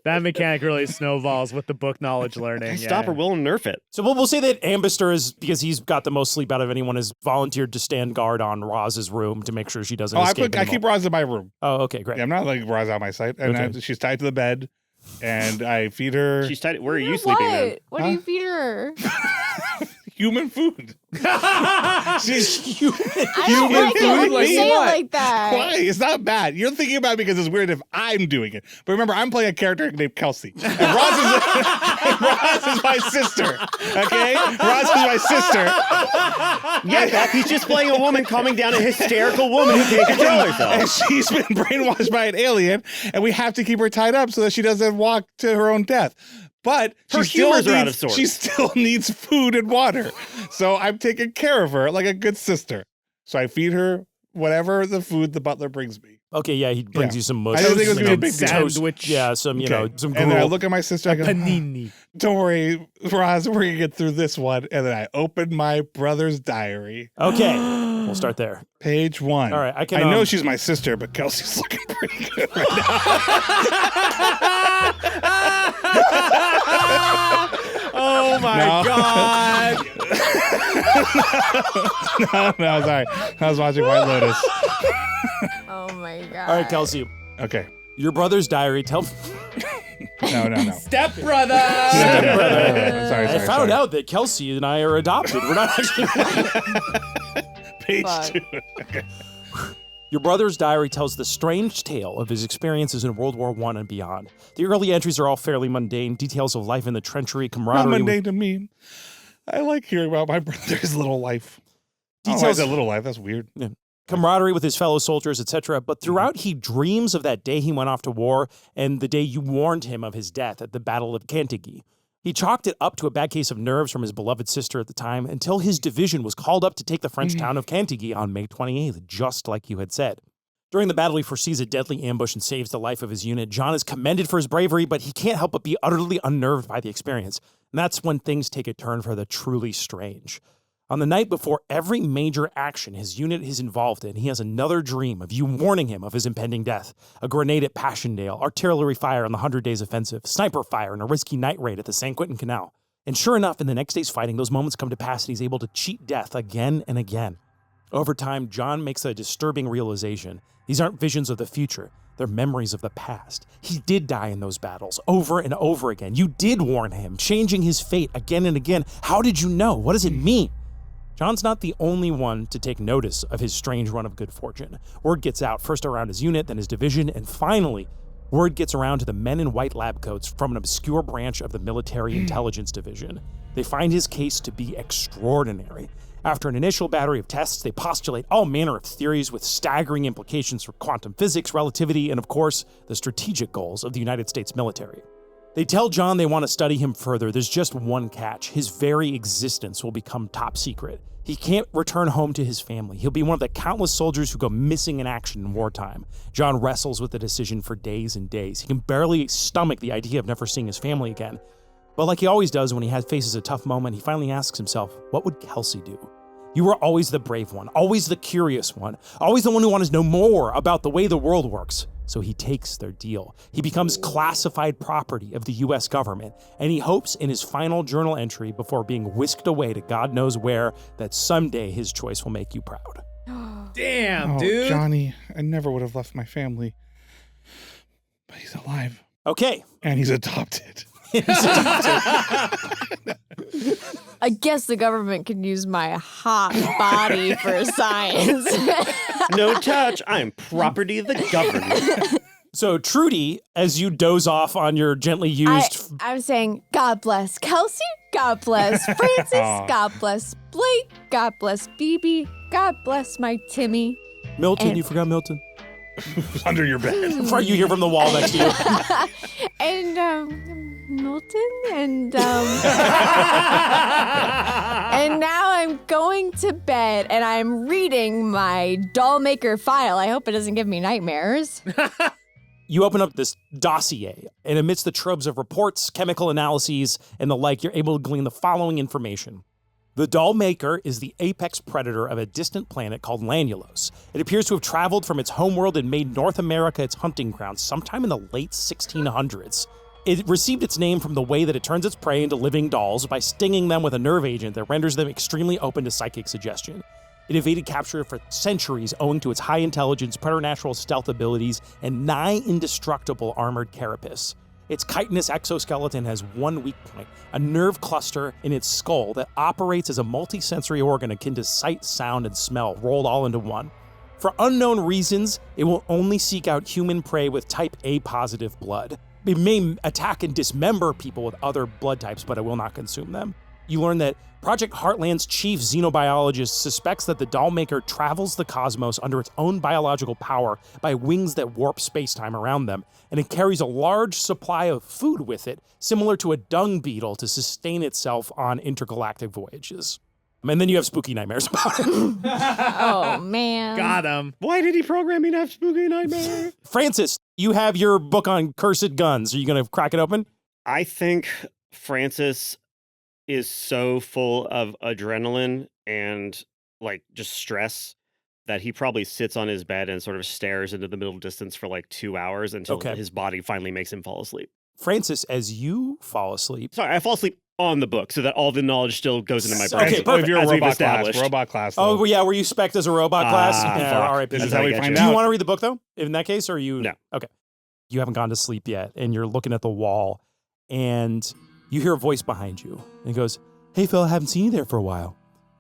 That mechanic really snowballs with the book knowledge learning. Stop or we'll nerf it. So we'll say that Ambister is, because he's got the most sleep out of anyone, has volunteered to stand guard on Roz's room to make sure she doesn't escape. I keep Roz in my room. Oh, okay, great. Yeah, I'm not letting Roz out of my sight. And she's tied to the bed. And I feed her. She's tied. Where are you sleeping then? What do you feed her? Human food. She's human. I don't like it when you say it like that. Why? It's not bad. You're thinking about it because it's weird if I'm doing it. But remember, I'm playing a character named Kelsey. And Roz is my sister. Okay? Roz is my sister. Yeah, he's just playing a woman calming down a hysterical woman who can't control herself. And she's been brainwashed by an alien, and we have to keep her tied up so that she doesn't walk to her own death. But her humors are out of sorts. She still needs food and water. So I'm taking care of her like a good sister. So I feed her whatever the food the butler brings me. Okay, yeah, he brings you some mush. I didn't think it was going to be a big sandwich. Yeah, some, some And then I look at my sister, I go, panini. Don't worry, Roz, we're going to get through this one. And then I open my brother's diary. Okay, we'll start there. Page 1. All right, I know she's my sister, but Kelsey's looking pretty good right now. Oh my God. No, sorry. I was watching White Lotus. Oh my God. All right, Kelsey. Okay. Your brother's diary. No. Stepbrother. Sorry. I found out that Kelsey and I are adopted. We're not actually. Page 2. Okay. Your brother's diary tells the strange tale of his experiences in World War I and beyond. The early entries are all fairly mundane, details of life in the trenchery, camaraderie. Not mundane to me. I like hearing about my brother's little life. Details that little life. That's weird. Yeah. Camaraderie with his fellow soldiers, etc. But throughout, he dreams of that day he went off to war and the day you warned him of his death at the Battle of Cantigny. He chalked it up to a bad case of nerves from his beloved sister at the time until his division was called up to take the French town of Cantigny on May 28th, just like you had said. During the battle, he foresees a deadly ambush and saves the life of his unit. John is commended for his bravery, but he can't help but be utterly unnerved by the experience. And that's when things take a turn for the truly strange. On the night before every major action his unit is involved in, he has another dream of you warning him of his impending death. A grenade at Passchendaele, artillery fire on the 100 Days Offensive, sniper fire, and a risky night raid at the San Quentin Canal. And sure enough, in the next day's fighting, those moments come to pass and he's able to cheat death again and again. Over time, John makes a disturbing realization. These aren't visions of the future. They're memories of the past. He did die in those battles over and over again. You did warn him, changing his fate again and again. How did you know? What does it mean? John's not the only one to take notice of his strange run of good fortune. Word gets out, first around his unit, then his division, and finally, word gets around to the men in white lab coats from an obscure branch of the Military Intelligence Division. They find his case to be extraordinary. After an initial battery of tests, they postulate all manner of theories with staggering implications for quantum physics, relativity, and of course, the strategic goals of the United States military. They tell John they want to study him further. There's just one catch. His very existence will become top secret. He can't return home to his family. He'll be one of the countless soldiers who go missing in action in wartime. John wrestles with the decision for days and days. He can barely stomach the idea of never seeing his family again. But like he always does when he faces a tough moment, he finally asks himself, what would Kelsey do? You were always the brave one, always the curious one, always the one who wanted to know more about the way the world works. So he takes their deal. He becomes classified property of the US government, and he hopes in his final journal entry before being whisked away to God knows where that someday his choice will make you proud. Damn, dude. Johnny, I never would have left my family. But he's alive. Okay. And he's adopted. I guess the government can use my hot body for science. No touch. I'm property of the government. So Trudy, as you doze off on your gently used... I'm saying, God bless Kelsey, God bless Francis, God bless Blake, God bless BB, God bless my Timmy. Milton, you forgot Milton. Under your bed. You hear from the wall next to you. And Milton, and and now I'm going to bed and I'm reading my Dollmaker file. I hope it doesn't give me nightmares. You open up this dossier, and amidst the troves of reports, chemical analyses, and the like, you're able to glean the following information. The Dollmaker is the apex predator of a distant planet called Lanulos. It appears to have traveled from its homeworld and made North America its hunting ground sometime in the late 1600s. It received its name from the way that it turns its prey into living dolls by stinging them with a nerve agent that renders them extremely open to psychic suggestion. It evaded capture for centuries owing to its high intelligence, preternatural stealth abilities, and nigh indestructible armored carapace. Its chitinous exoskeleton has one weak point, a nerve cluster in its skull that operates as a multi-sensory organ akin to sight, sound, and smell rolled all into one. For unknown reasons, it will only seek out human prey with type A positive blood. It may attack and dismember people with other blood types, but it will not consume them. You learn that Project Heartland's chief xenobiologist suspects that the Dollmaker travels the cosmos under its own biological power by wings that warp spacetime around them, and it carries a large supply of food with it, similar to a dung beetle to sustain itself on intergalactic voyages. And then you have spooky nightmares about it. Oh, man. Got him. Why did he program me to have spooky nightmare? Francis, you have your book on cursed guns. Are you going to crack it open? I think Francis is so full of adrenaline and like just stress that he probably sits on his bed and sort of stares into the middle distance for like 2 hours until his body finally makes him fall asleep. Francis, as you fall asleep. Sorry, I fall asleep on the book so that all the knowledge still goes into my brain. Okay, perfect. If you're a As we've robot class, established. robot class. Oh, though. well, yeah, were you spec'd as a robot class? Yeah, fuck. all right. This That's is how how we I get find you. Do you out. want to read the book, though? In that case, or are you? No. Okay. You haven't gone to sleep yet, and you're looking at the wall, and you hear a voice behind you. And it goes, "Hey, Phil, I haven't seen you there for a while."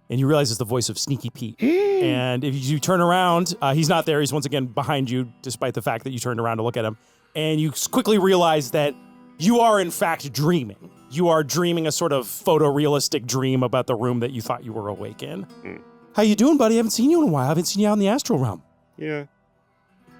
And you realize it's the voice of Sneaky Pete. And if you turn around, he's not there. He's once again behind you, despite the fact that you turned around to look at him. And you quickly realize that you are, in fact, dreaming. You are dreaming a sort of photorealistic dream about the room that you thought you were awake in. How you doing, buddy? I haven't seen you in a while. I haven't seen you out in the astral realm. Yeah.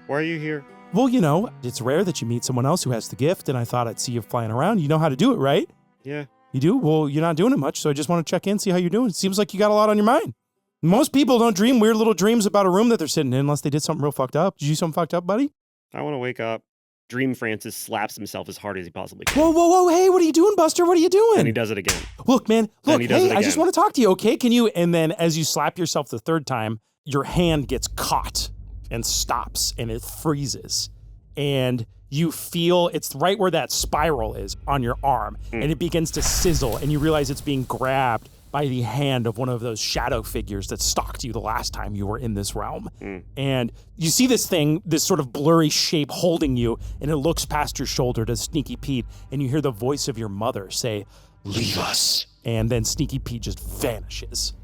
Why are you here? Well, you know, it's rare that you meet someone else who has the gift, and I thought I'd see you flying around. You know how to do it, right? Yeah. You do? Well, you're not doing it much, so I just want to check in, see how you're doing. It seems like you got a lot on your mind. Most people don't dream weird little dreams about a room that they're sitting in unless they did something real fucked up. Did you do something fucked up, buddy? I want to wake up. Dream Francis slaps himself as hard as he possibly can. Whoa, whoa, whoa. Hey, what are you doing, Buster? What are you doing? And he does it again. Look, man. Then Look, he does hey, it I just again. want to talk to you, okay? Can you? And then as you slap yourself the third time, your hand gets caught and stops and it freezes. And you feel it's right where that spiral is on your arm, and it begins to sizzle, and you realize it's being grabbed by the hand of one of those shadow figures that stalked you the last time you were in this realm. And you see this thing, this sort of blurry shape holding you, and it looks past your shoulder to Sneaky Pete, and you hear the voice of your mother say, "Leave us." And then Sneaky Pete just vanishes.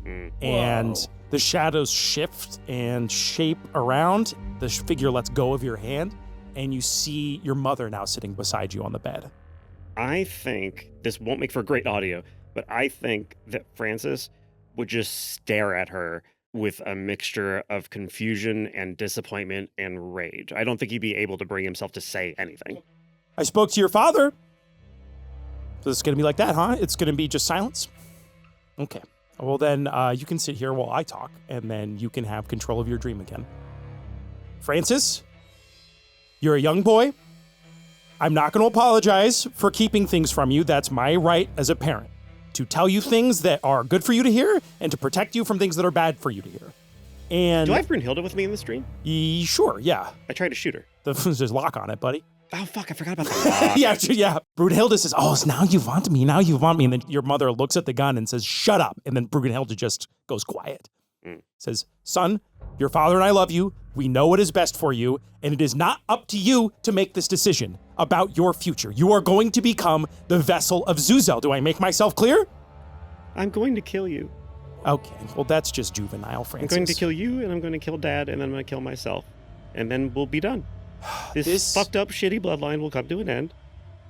And the shadows shift and shape around. The figure lets go of your hand, and you see your mother now sitting beside you on the bed. I think this won't make for great audio, but I think that Francis would just stare at her with a mixture of confusion and disappointment and rage. I don't think he'd be able to bring himself to say anything. I spoke to your father. So it's going to be like that, huh? It's going to be just silence? Okay. Well, then you can sit here while I talk, and then you can have control of your dream again. Francis, you're a young boy. I'm not going to apologize for keeping things from you. That's my right as a parent, to tell you things that are good for you to hear and to protect you from things that are bad for you to hear. And Do I have Brunhilde with me in the stream? Sure, yeah. I tried to shoot her. There's lock on it, buddy. Oh, fuck, I forgot about that. Yeah. Brunhilde says, "Oh, so now you want me. And then your mother looks at the gun and says, "Shut up." And then Brunhilde just goes quiet. Says, "Son, your father and I love you. We know what is best for you. And it is not up to you to make this decision about your future. You are going to become the vessel of Zuzel. Do I make myself clear?" I'm going to kill you. Okay, well, that's just juvenile, I'm Francis. going to kill you, and I'm going to kill Dad, and then I'm going to kill myself. And then we'll be done. This fucked up, shitty bloodline will come to an end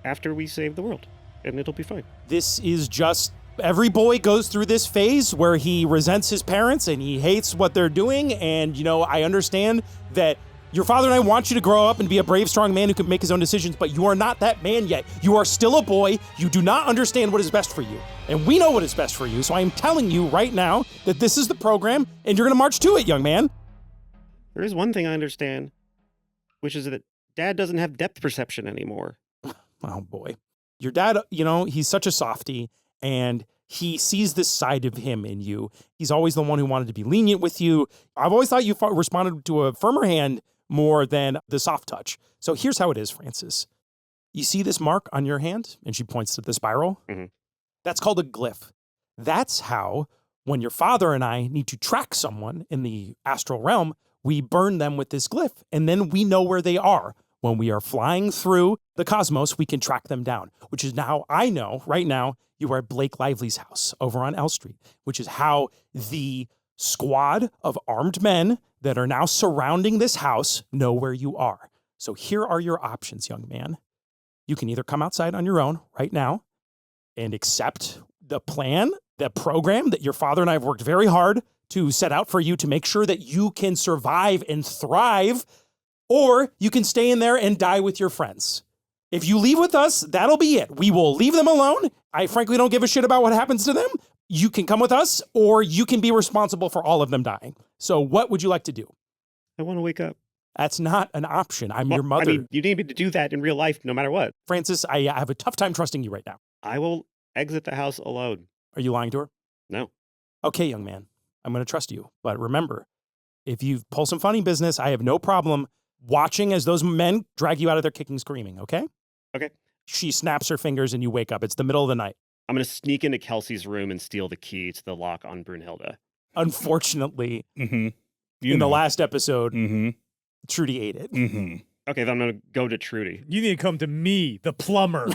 after we save the world, and it'll be fine. This is just, every boy goes through this phase where he resents his parents and he hates what they're doing. And, I understand that Your father and I want you to grow up and be a brave, strong man who can make his own decisions, but you are not that man yet. You are still a boy. You do not understand what is best for you. And we know what is best for you, so I am telling you right now that this is the program, and you're going to march to it, young man. There is one thing I understand, which is that Dad doesn't have depth perception anymore. Oh, boy. Your dad, he's such a softie, and he sees this side of him in you. He's always the one who wanted to be lenient with you. I've always thought you responded to a firmer hand more than the soft touch. So here's how it is, Francis. You see this mark on your hand? And she points to the spiral. Mm-hmm. That's called a glyph. That's how, when your father and I need to track someone in the astral realm, we burn them with this glyph, and then we know where they are. When we are flying through the cosmos, we can track them down, which is now, I know, right now, you are at Blake Lively's house over on L Street, which is how the squad of armed men that are now surrounding this house know where you are. So here are your options, young man. You can either come outside on your own right now and accept the plan, the program that your father and I have worked very hard to set out for you to make sure that you can survive and thrive, or you can stay in there and die with your friends. If you leave with us, that'll be it. We will leave them alone. I frankly don't give a shit about what happens to them. You can come with us, or you can be responsible for all of them dying. So what would you like to do? I want to wake up. That's not an option. I'm your mother. I mean, you need me to do that in real life no matter what. Francis, I have a tough time trusting you right now. I will exit the house alone. Are you lying to her? No. Okay, young man. I'm going to trust you. But remember, if you pull some funny business, I have no problem watching as those men drag you out of there kicking, screaming, okay? Okay. She snaps her fingers and you wake up. It's the middle of the night. I'm going to sneak into Kelsey's room and steal the key to the lock on Brunhilde. Unfortunately, Mm-hmm. in the last episode, Mm-hmm. Trudy ate it. Mm-hmm. Okay, then I'm going to go to Trudy. You need to come to me, the plumber.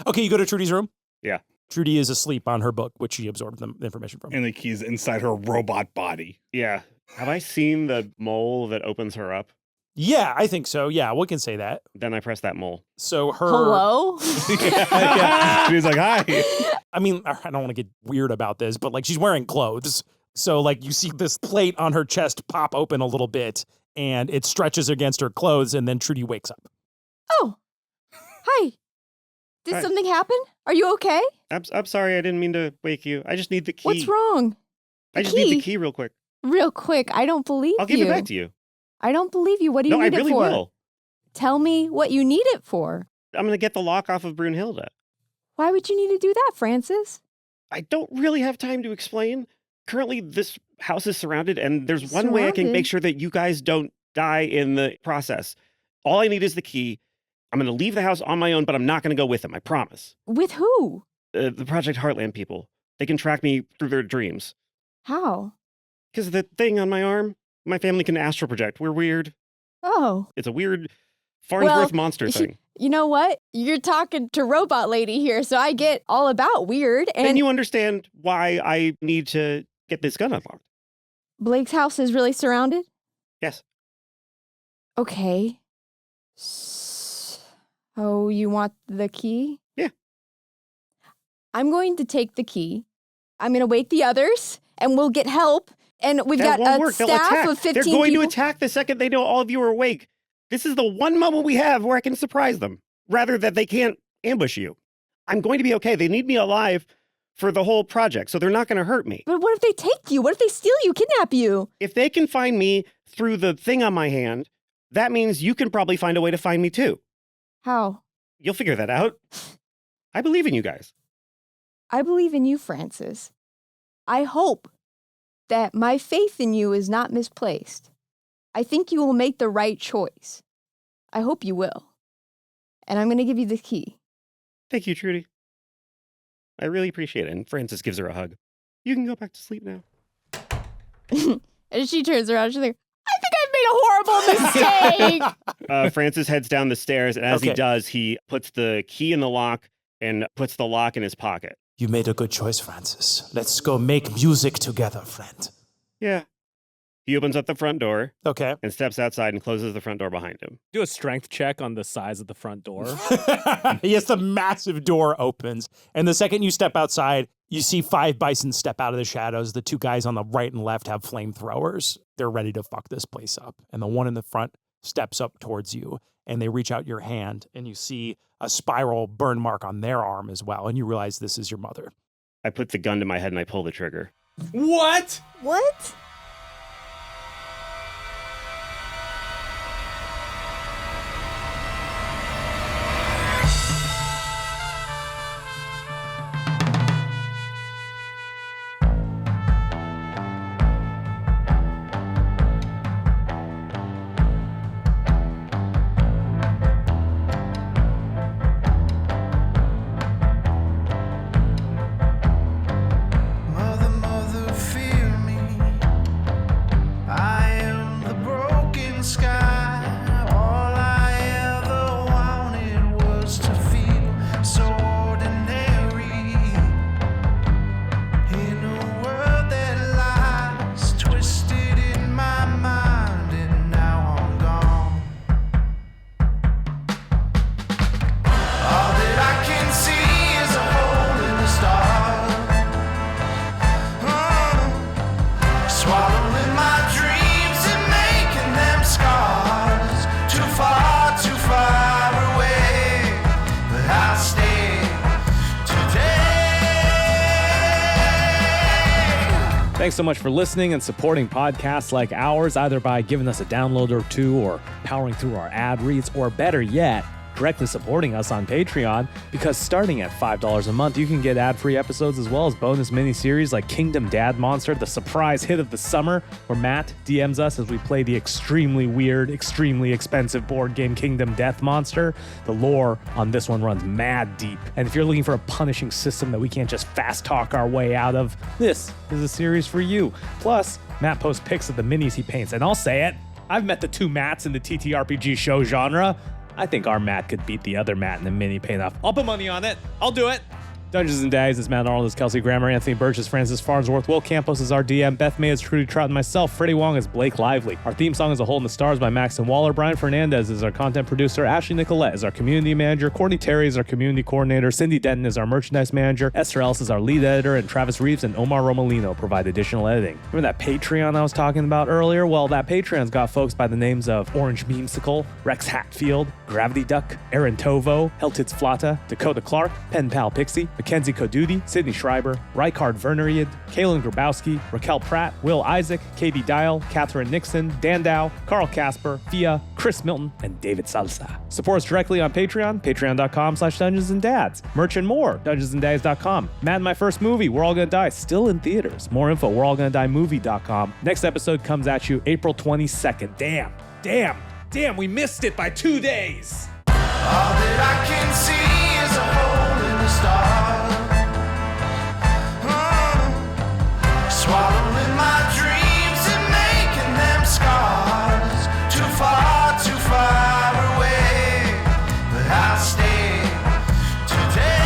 Okay, you go to Trudy's room? Yeah. Trudy is asleep on her book, which she absorbed the information from. And the key's inside her robot body. Yeah. Have I seen the mole that opens her up? Yeah, I think so. Yeah, we can say that. Then I press that mole. So her... Hello? Yeah. She's like, hi. I mean, I don't want to get weird about this, but like she's wearing clothes. So like you see this plate on her chest pop open a little bit and it stretches against her clothes and then Trudy wakes up. Oh, hi. Did Hi. something happen? Are you okay? I'm sorry, I didn't mean to wake you. I just need the key. What's wrong? I just need the key real quick. Real quick, I don't believe I'll give you. it back to you. I don't believe you. What do you No, I need really it for? will. Tell me what you need it for. I'm going to get the lock off of Brunhilde. Why would you need to do that, Francis? I don't really have time to explain. Currently, this house is surrounded, and there's one way I can Surrounded? make sure that you guys don't die in the process. All I need is the key. I'm going to leave the house on my own, but I'm not going to go with them. I promise. With who? The Project Heartland people. They can track me through their dreams. How? Because the thing on my arm, my family can astral project. We're weird. Oh. It's a weird Farnsworth Well, monster thing. You know what? You're talking to Robot Lady here, so I get all about weird. Then And you understand why I need to get this gun unlocked. Blake's house is really surrounded? Yes. Okay. So you want the key? Yeah. I'm going to take the key. I'm going to wake the others, and we'll get help. And we've That got won't a work. They'll staff attack. of 15 They're going people. to attack the second they know all of you are awake. This is the one moment we have where I can surprise them, rather that they can't ambush you. I'm going to be okay. They need me alive for the whole project, so they're not going to hurt me. But what if they take you? What if they steal you, kidnap you? If they can find me through the thing on my hand, that means you can probably find a way to find me too. How? You'll figure that out. I believe in you guys. I believe in you, Francis. I hope that my faith in you is not misplaced. I think you will make the right choice. I hope you will. And I'm going to give you the key. Thank you, Trudy. I really appreciate it. And Francis gives her a hug. You can go back to sleep now. And she turns around. She's like, I think I've made a horrible mistake. Francis heads down the stairs, and as he Okay. does, he puts the key in the lock and puts the lock in his pocket. You made a good choice, Francis. Let's go make music together, friend. Yeah. He opens up the front door Okay. and steps outside and closes the front door behind him. Do a strength check on the size of the front door. Yes, the massive door opens. And the second you step outside, You see 5 bison step out of the shadows. The 2 guys on the right and left have flamethrowers. They're ready to fuck this place up. And the one in the front steps up towards you, and they reach out your hand, and you see a spiral burn mark on their arm as well, and you realize this is your mother. I put the gun to my head and I pull the trigger. What? What? Mother, fear me. I am the broken sky. All I ever wanted was to feel so ordinary in a world that lies twisted in my mind, and now I'm gone. All that I can see is a hole in the stars. Swallowing my dreams and making them scars. Too far away, but I'll stay today. Thanks so much for listening and supporting podcasts like ours, either by giving us a download or 2 or powering through our ad reads, or better yet, directly supporting us on Patreon, because starting at $5 a month, you can get ad-free episodes as well as bonus mini-series like Kingdom Dad Monster, the surprise hit of the summer, where Matt DMs us as we play the extremely weird, extremely expensive board game Kingdom Death Monster. The lore on this one runs mad deep, and if you're looking for a punishing system that we can't just fast talk our way out of, this is a series for you. Plus, Matt posts pics of the minis he paints, and I'll say it, I've met the 2 Matts in the TTRPG show genre. I think our Matt could beat the other Matt in the mini paint-off. I'll put money on it. I'll do it. Dungeons and Daddies is Matt Arnold, is Kelsey Grammer, Anthony Burch is Francis Farnsworth, Will Campos is our DM, Beth May is Trudy, Trout, and myself, Freddie Wong is Blake Lively. Our theme song is A Hole in the Stars by Maxton Waller, Brian Fernandez is our content producer, Ashley Nicolette is our community manager, Courtney Terry is our community coordinator, Cindy Denton is our merchandise manager, Esther Ellis is our lead editor, and Travis Reeves and Omar Romolino provide additional editing. Remember that Patreon I was talking about earlier? Well, that Patreon's got folks by the names of Orange Memesicle, Rex Hatfield, Gravity Duck, Aaron Tovo, Heltitz Flata, Dakota Clark, Pen Pal Pixie, Mackenzie Koduti, Sydney Schreiber, Rykard Verneriad, Kaylin Grabowski, Raquel Pratt, Will Isaac, Katie Dial, Catherine Nixon, Dan Dow, Carl Casper, Fia, Chris Milton, and David Salsa. Support us directly on Patreon, patreon.com/Dungeons and Dads. Merch and more, dungeonsanddads.com. Matt and My First Movie, We're All Gonna Die, still in theaters. More info, we'reallgonnaDieMovie.com. Next episode comes at you April 22nd. Damn, we missed it by 2 days. All that I can see is a hole in the stars. Swallowing my dreams and making them scars. Too far away, but I'll stay today.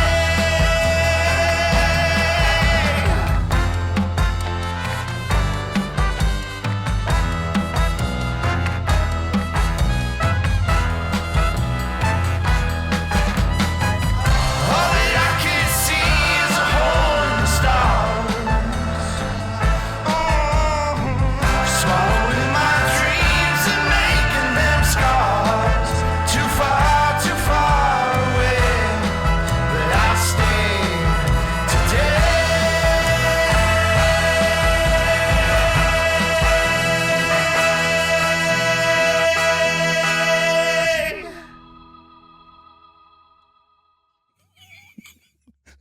All that I can see is a hole in the stars. Swallowing my dreams and making them scars. Too far away, but I'll stay today.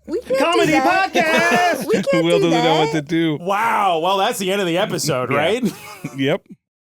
We can't Comedy do that. podcast! We can't Will do doesn't know that. what to do. Wow, well, that's the end of the episode, right? Yep.